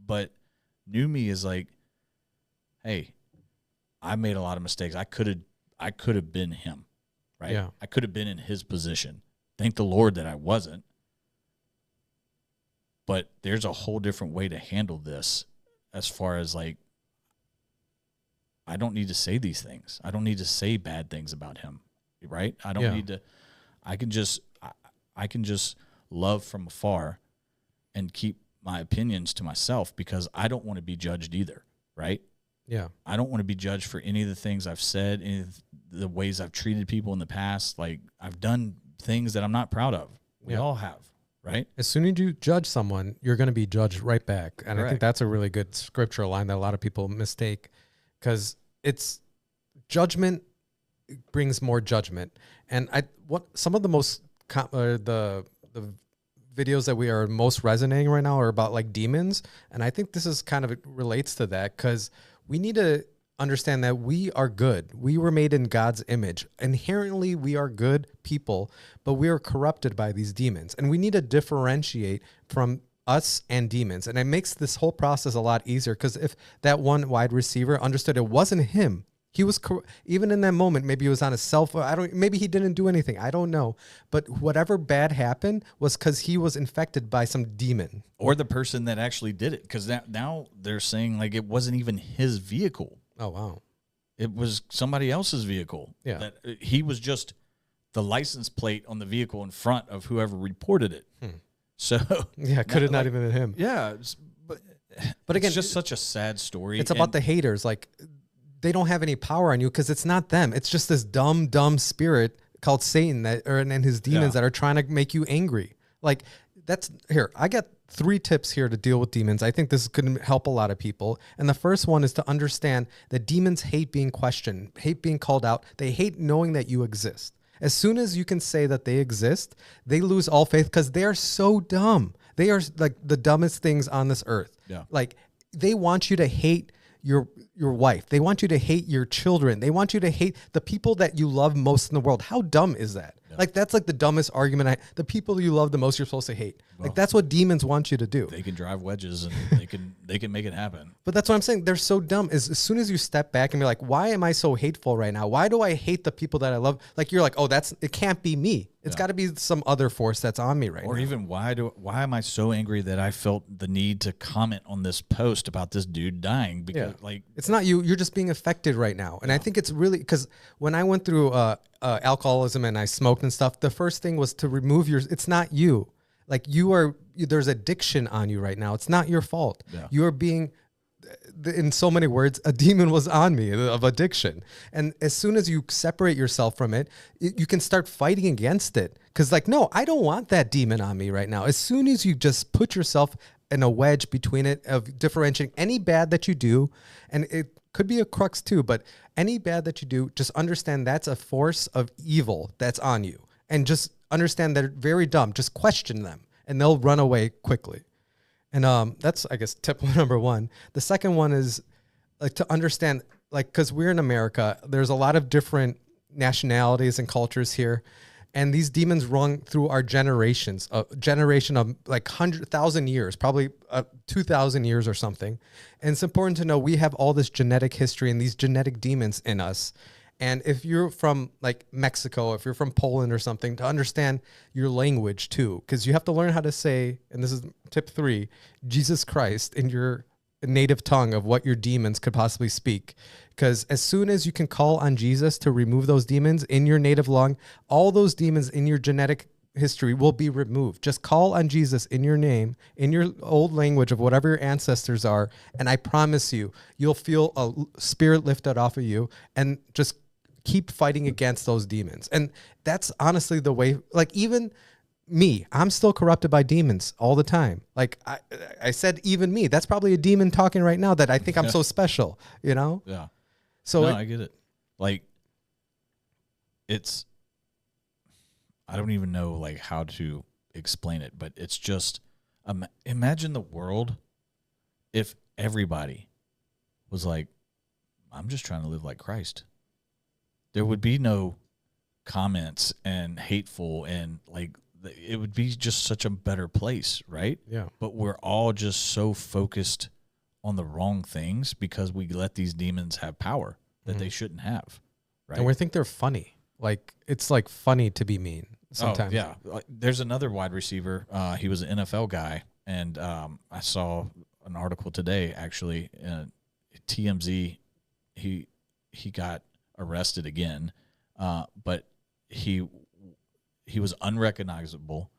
but new me is like, hey, I made a lot of mistakes. I could have been him, right? Yeah. I could have been in his position. Thank the Lord that I wasn't. But there's a whole different way to handle this, as far as like, I don't need to say these things. I don't need to say bad things about him, right? I don't need to. I can just love from afar and keep my opinions to myself, because I don't want to be judged either, right? Yeah. I don't want to be judged for any of the things I've said, any of the ways I've treated people in the past. Like, I've done things that I'm not proud of. We all have, right? As soon as you judge someone, you're going to be judged right back. And I think that's a really good scriptural line that a lot of people mistake, because it's judgment brings more judgment. And some of the most the videos that we are most resonating right now are about like demons, and I think this is kind of relates to that, because we need to understand that we are good. We were made in God's image. Inherently, we are good people, but we are corrupted by these demons, and we need to differentiate from us and demons. And it makes this whole process a lot easier, because if that one wide receiver understood it wasn't him, he was even in that moment, maybe he was on his cell phone. Maybe he didn't do anything. I don't know. But whatever bad happened was because he was infected by some demon. Or the person that actually did it. Because now they're saying like it wasn't even his vehicle. Oh, wow. It was somebody else's vehicle. Yeah. That he was just the license plate on the vehicle in front of whoever reported it. So yeah, could have not even been him. Yeah. But again, it's just such a sad story. It's about the haters. Like, they don't have any power on you, because it's not them. It's just this dumb spirit called Satan and his demons that are trying to make you angry. Like, I got 3 tips here to deal with demons. I think this could help a lot of people. And the first one is to understand that demons hate being questioned, hate being called out. They hate knowing that you exist. As soon as you can say that they exist, they lose all faith, because they are so dumb. They are like the dumbest things on this earth. Yeah. Like, they want you to hate your wife. They want you to hate your children. They want you to hate the people that you love most in the world. How dumb is that? Yeah. Like, that's like the dumbest argument. The people you love the most, you're supposed to hate. Well, like, that's what demons want you to do. They can drive wedges and they can make it happen. But that's what I'm saying. They're so dumb. As soon as you step back and be like, why am I so hateful right now? Why do I hate the people that I love? Like, you're like, oh, it can't be me. It's got to be some other force that's on me right now. Or even why am I so angry that I felt the need to comment on this post about this dude dying? Because like, it's not you. You're just being affected right now. And I think it's really, because when I went through alcoholism and I smoked and stuff, the first thing was to remove it's not you. Like, there's addiction on you right now. It's not your fault. Yeah. You are being, in so many words, a demon was on me of addiction. And as soon as you separate yourself from it, you can start fighting against it. Because like, no, I don't want that demon on me right now. As soon as you just put yourself in a wedge between it, of differentiating any bad that you do, and it could be a crux too, but any bad that you do, just understand that's a force of evil that's on you. And just understand they're very dumb. Just question them, and they'll run away quickly. And that's, I guess, tip number 1. The second one is like to understand, like, because we're in America, there's a lot of different nationalities and cultures here, and these demons run through our generations, a generation of like 100,000 years, probably 2,000 years or something. And it's important to know we have all this genetic history and these genetic demons in us. And if you're from like Mexico, if you're from Poland or something, to understand your language too, because you have to learn how to say, and this is tip 3, Jesus Christ in your native tongue of what your demons could possibly speak. Because as soon as you can call on Jesus to remove those demons in your native tongue, all those demons in your genetic history will be removed. Just call on Jesus in your name, in your old language of whatever your ancestors are, and I promise you, you'll feel a spirit lifted off of you, and just keep fighting against those demons. And that's honestly the way, like, even me, I'm still corrupted by demons all the time. Like I said, even me, that's probably a demon talking right now that I think I'm so special, you know? Yeah. So no, I get it. Like, I don't even know like how to explain it, but it's just Imagine the world if everybody was like, I'm just trying to live like Christ. There would be no comments and hateful, and like it would be just such a better place, right? Yeah. But we're all just so focused on the wrong things because we let these demons have power that they shouldn't have, right? And we think they're funny. Like, it's like funny to be mean sometimes. Oh, yeah. There's another wide receiver. He was an NFL guy, and I saw an article today, actually, TMZ. He got arrested again, but he was unrecognizable,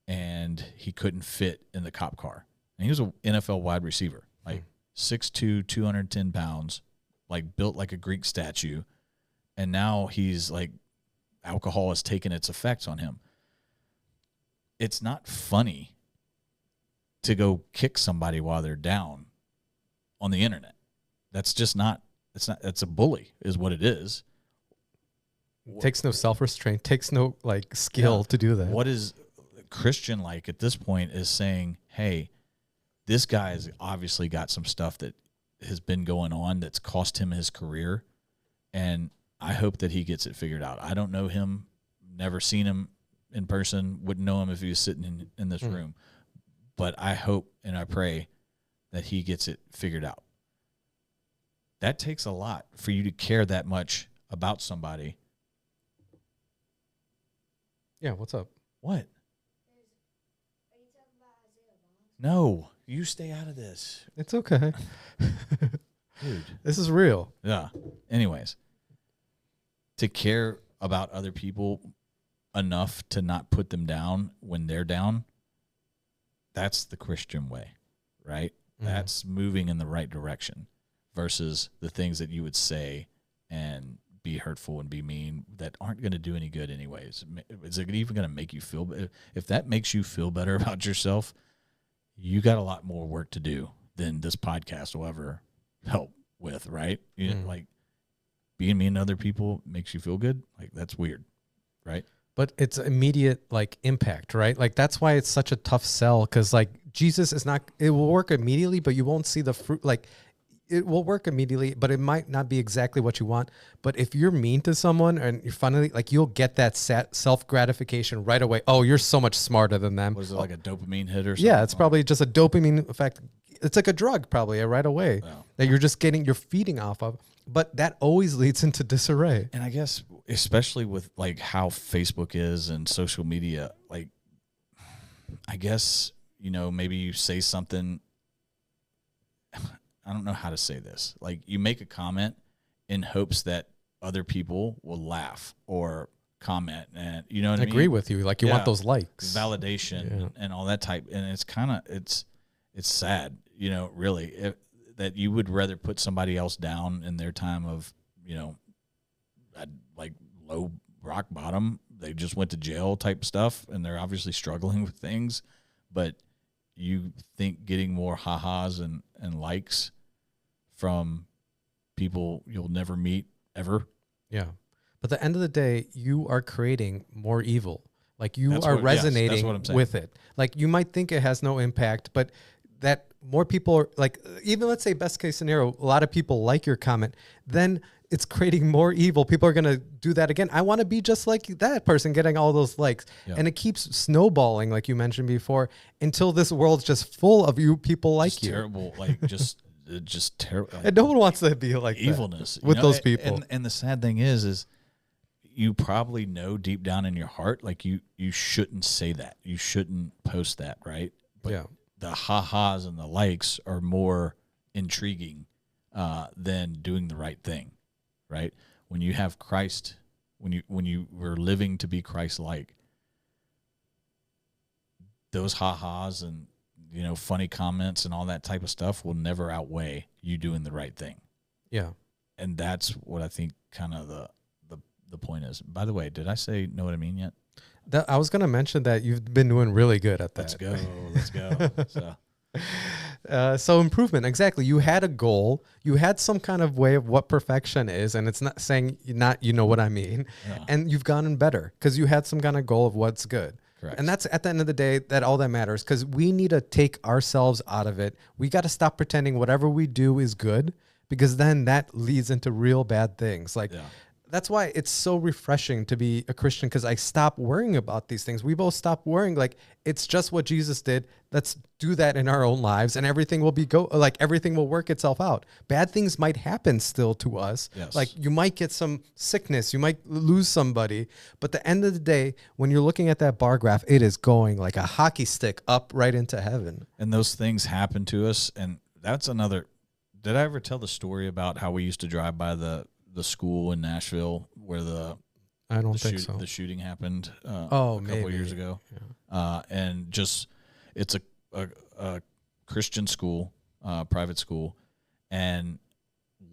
and he couldn't fit in the cop car. And he was an NFL wide receiver, like 6'2", 210 pounds, like built like a Greek statue. And now he's like, alcohol has taken its effects on him. It's not funny to go kick somebody while they're down on the internet. That's just not, it's a bully is what it is. Takes no self-restraint, takes no like skill to do that. What is Christian like at this point is saying, hey, this guy has obviously got some stuff that has been going on that's cost him his career, and I hope that he gets it figured out. I don't know him, never seen him in person, wouldn't know him if he was sitting in this room, but I hope and I pray that he gets it figured out. That takes a lot for you to care that much about somebody. Yeah, what's up? What? No, you stay out of this. It's okay. Dude. This is real. Yeah. Anyways, to care about other people enough to not put them down when they're down, that's the Christian way, right? That's moving in the right direction versus the things that you would say and be hurtful and be mean that aren't going to do any good anyways. Is it even going to make you feel better? If that makes you feel better about yourself, you got a lot more work to do than this podcast will ever help with, right? You know, like being mean to other people makes you feel good. Like, that's weird, right? But it's immediate like impact, right? Like, that's why it's such a tough sell, because like Jesus is not, it will work immediately, but you won't see the fruit. Like, it will work immediately, but it might not be exactly what you want. But if you're mean to someone and you're finally like, you'll get that self gratification right away. Oh, you're so much smarter than them. Was it like a dopamine hit or something? Yeah, it's probably just a dopamine effect. It's like a drug probably right away that you're just you're feeding off of. But that always leads into disarray. And I guess especially with like how Facebook is and social media, like, I guess, you know, maybe you say something, I don't know how to say this. Like, you make a comment in hopes that other people will laugh or comment, and you know what I mean? Agree with you. Like, you want those likes, validation, and all that type. And it's kind of, it's sad, you know, really, that you would rather put somebody else down in their time of, you know, like low rock bottom. They just went to jail type stuff, and they're obviously struggling with things, but you think getting more ha-has and likes from people you'll never meet ever. Yeah. But at the end of the day, you are creating more evil. Like, you are resonating with it. Like, you might think it has no impact, but that more people are like, even let's say best case scenario, a lot of people like your comment, then it's creating more evil. People are going to do that again. I want to be just like that person getting all those likes. Yeah. And it keeps snowballing, like you mentioned before, until this world's just full of you people like just you. Terrible, like just terrible. Like, and no one wants to be like evilness that with those people. And the sad thing is you probably know deep down in your heart, like you shouldn't say that. You shouldn't post that, right? But yeah. The ha-has and the likes are more intriguing than doing the right thing, right? When you have Christ, when you were living to be Christ-like, those ha-has and, you know, funny comments and all that type of stuff will never outweigh you doing the right thing. Yeah. And that's what I think kind of the point is. By the way, did I say know what I mean yet? I was going to mention that you've been doing really good at that. Let's go. So improvement, exactly. You had a goal. You had some kind of way of what perfection is, and it's not saying you know what I mean. Yeah. And you've gotten better because you had some kind of goal of what's good. Correct. And that's at the end of the day that all that matters, because we need to take ourselves out of it. We got to stop pretending whatever we do is good, because then that leads into real bad things. Like, that's why it's so refreshing to be a Christian, because I stop worrying about these things. We both stop worrying. Like, it's just what Jesus did. Let's do that in our own lives, and everything will everything will work itself out. Bad things might happen still to us. Yes. Like, you might get some sickness, you might lose somebody, but at the end of the day, when you're looking at that bar graph, it is going like a hockey stick up right into heaven. And those things happen to us, and that's another. Did I ever tell the story about how we used to drive by the school in Nashville where I don't think so. The shooting happened a couple years ago? Yeah. And just it's a Christian school, private school, and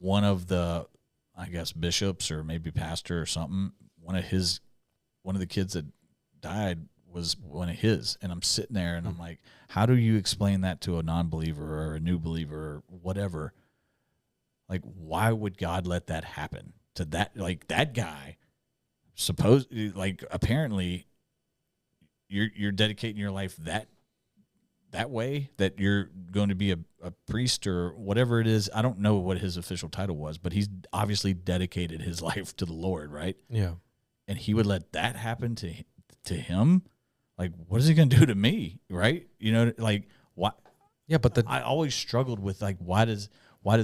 one of the, I guess, bishops or maybe pastor or something, one of the kids that died was one of his. And I'm sitting there and I'm like, how do you explain that to a non-believer or a new believer or whatever? Like, why would God let that happen to that? Like, that guy, apparently, you're dedicating your life that way, that you're going to be a priest or whatever it is. I don't know what his official title was, but he's obviously dedicated his life to the Lord, right? Yeah. And he would let that happen to him. Like, what is he going to do to me, right? You know, like, what? Yeah, but I always struggled with, like, why did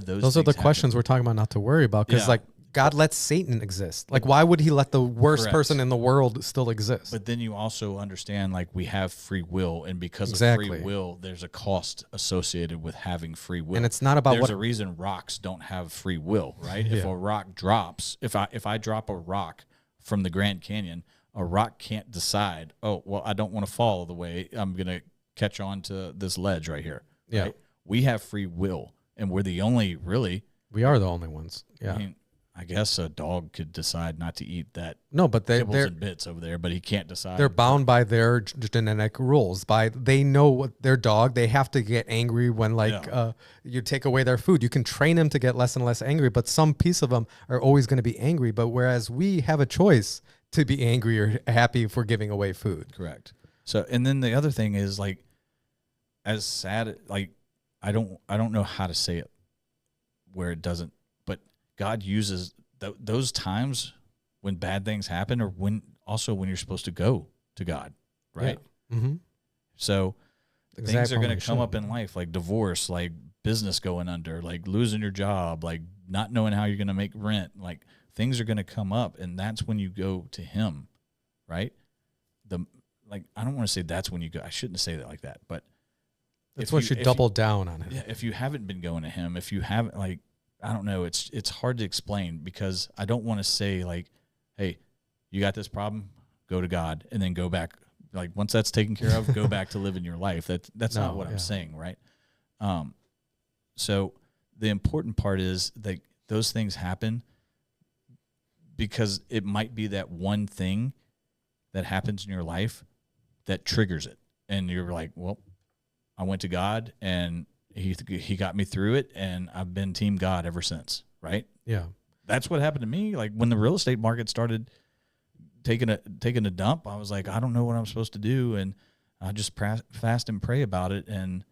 those are the things questions happen? we're talking about not to worry about, because like, God lets Satan exist. Like, why would he let the worst person in the world still exist? But then you also understand, like, we have free will, and because of free will, there's a cost associated with having free will. And it's not about there's a reason rocks don't have free will, right? If a rock drops, if I drop a rock from the Grand Canyon, a rock can't decide, oh, well, I don't want to fall the way, I'm going to catch on to this ledge right here. Yeah. Right? We have free will, and we're the only, really. We are the only ones. Yeah. I mean, I guess a dog could decide not to eat that. No, but they're and bits over there, but he can't decide. They're bound by their genetic rules. They know what their dog. They have to get angry when you take away their food. You can train them to get less and less angry, but some piece of them are always going to be angry. But whereas we have a choice to be angry or happy for giving away food. Correct. So, and then the other thing is, like, as sad, like, I don't know how to say it where it doesn't. God uses those times when bad things happen, or when you're supposed to go to God, right? Yeah. Mm-hmm. So things are going to come up in life, like divorce, like business going under, like losing your job, like not knowing how you're going to make rent. Like, things are going to come up, and that's when you go to Him, right? I don't want to say that's when you go. I shouldn't say that like that, but that's when you double down on it. Yeah, if you haven't been going to Him, if you haven't, like, I don't know. It's hard to explain, because I don't want to say, like, hey, you got this problem, go to God, and then go back. Like, once that's taken care of, go back to living your life. That's not what I'm saying, right? So the important part is that those things happen because it might be that one thing that happens in your life that triggers it, and you're like, well, I went to God, and He got me through it, and I've been Team God ever since, right? Yeah. That's what happened to me. Like, when the real estate market started taking a dump, I was like, I don't know what I'm supposed to do, and I just fast and pray about it, and,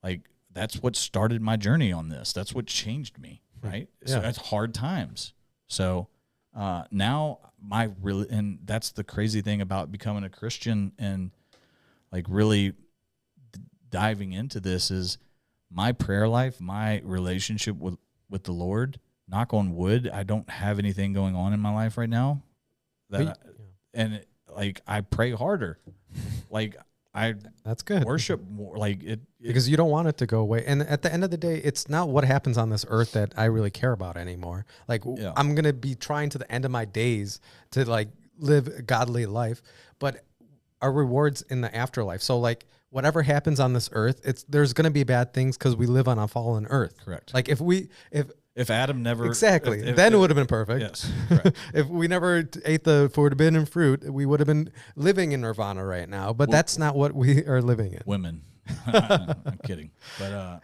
like, that's what started my journey on this. That's what changed me, right? Yeah. So that's hard times. So now and that's the crazy thing about becoming a Christian and, like, really diving into this is, my prayer life, my relationship with the Lord, knock on wood, I don't have anything going on in my life right now. I pray harder. Like, that's good. Worship more, like it because you don't want it to go away. And at the end of the day, it's not what happens on this earth that I really care about anymore. Like, I'm going to be trying to the end of my days to, like, live a godly life, but our rewards in the afterlife. So, like, whatever happens on this earth, there's going to be bad things because we live on a fallen earth. Correct. Like, if Adam never then it would have been perfect. Yes. Correct. If we never ate the forbidden fruit, we would have been living in nirvana right now. But that's not what we are living in. Women. I'm kidding. But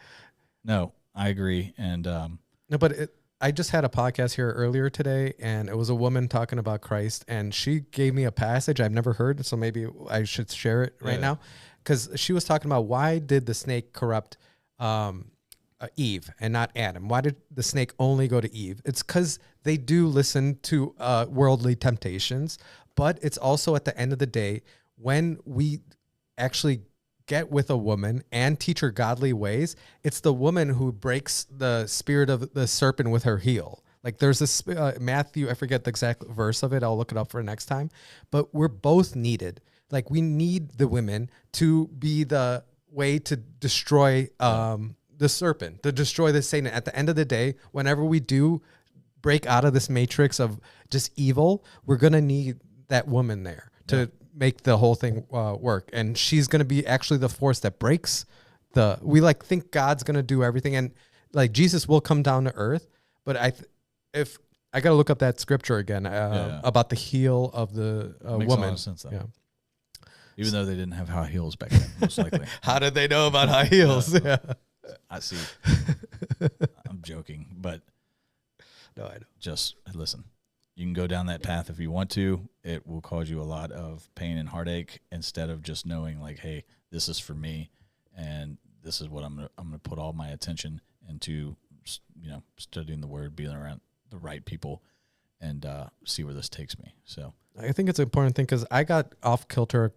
no, I agree. And no, but I just had a podcast here earlier today, and it was a woman talking about Christ, and she gave me a passage I've never heard, so maybe I should share it right now, because she was talking about why did the snake corrupt Eve and not Adam? Why did the snake only go to Eve? It's because they do listen to worldly temptations, but it's also at the end of the day when we actually get with a woman and teach her godly ways, it's the woman who breaks the spirit of the serpent with her heel. Like there's this Matthew, I forget the exact verse of it. I'll look it up for next time. But we're both needed. Like we need the women to be the way to destroy the serpent, to destroy the Satan. At the end of the day, whenever we do break out of this matrix of just evil, we're going to need that woman there to make the whole thing work. And she's going to be actually the force that breaks we like think God's going to do everything. And like Jesus will come down to earth. But if I got to look up that scripture again about the heel of the woman. Makes a lot of sense, though. Yeah. Even though they didn't have high heels back then, most likely. How did they know about high heels? Yeah. I see. I'm joking, but no, I don't. Just listen. You can go down that path if you want to. It will cause you a lot of pain and heartache instead of just knowing like, hey, this is for me, and this is what I'm gonna put all my attention into. Studying the Word, being around the right people, and see where this takes me. So I think it's an important thing because I got off kilter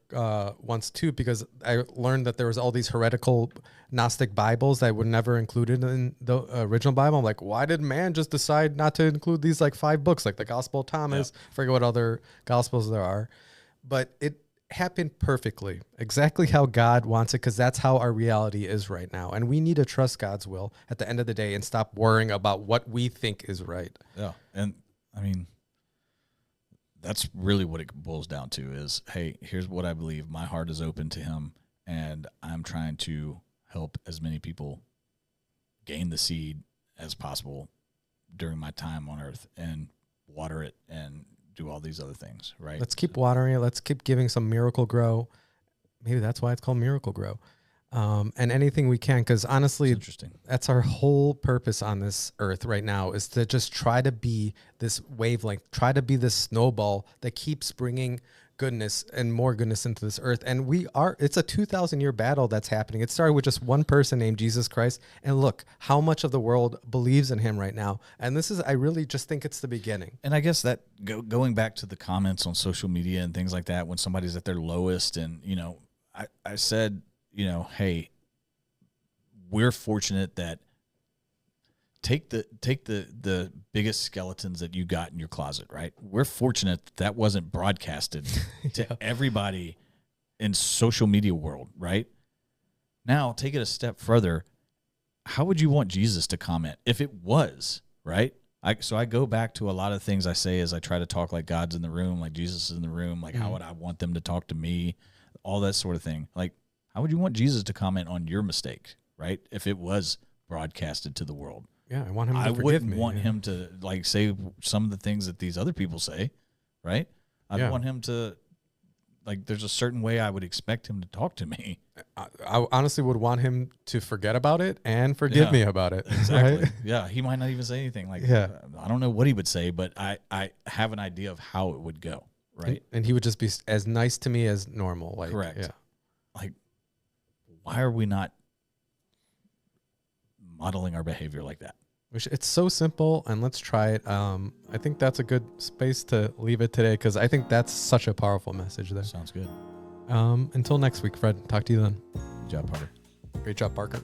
once too because I learned that there was all these heretical Gnostic Bibles that were never included in the original Bible. I'm like, why did man just decide not to include these like 5 books, like the Gospel of Thomas? Forget what other Gospels there are, but it happened perfectly, exactly how God wants it, because that's how our reality is right now, and we need to trust God's will at the end of the day and stop worrying about what we think is right. Yeah, and I mean, that's really what it boils down to is, hey, here's what I believe. My heart is open to him, and I'm trying to help as many people gain the seed as possible during my time on earth and water it and do all these other things, right? Let's keep watering it. Let's keep giving some Miracle Grow. Maybe that's why it's called Miracle Grow. And anything we can, because honestly, that's our whole purpose on this earth right now is to just try to be this wavelength, try to be this snowball that keeps bringing goodness and more goodness into this earth. And it's a 2,000-year battle that's happening. It started with just one person named Jesus Christ. And look how much of the world believes in him right now. And I really just think it's the beginning. And I guess that going back to the comments on social media and things like that, when somebody's at their lowest and, I said, hey, we're fortunate that take the biggest skeletons that you got in your closet, right? We're fortunate that wasn't broadcasted to everybody in social media world, right? Now, take it a step further. How would you want Jesus to comment if it was, right? So I go back to a lot of things I say as I try to talk like God's in the room, like Jesus is in the room, like how would I want them to talk to me, all that sort of thing. Like, how would you want Jesus to comment on your mistake, right? If it was broadcasted to the world. Yeah, I want him to forgive me. I wouldn't want him to like say some of the things that these other people say, right? I'd want him to, like, there's a certain way I would expect him to talk to me. I honestly would want him to forget about it and forgive me about it. Exactly. Right? Yeah, he might not even say anything. Like, I don't know what he would say, but I have an idea of how it would go, right? And he would just be as nice to me as normal. Like, correct. Yeah. Like, why are we not modeling our behavior like that? It's so simple, and let's try it. I think that's a good space to leave it today because I think that's such a powerful message there. Sounds good. Until next week, Fred. Talk to you then. Good job, Parker. Great job, Parker.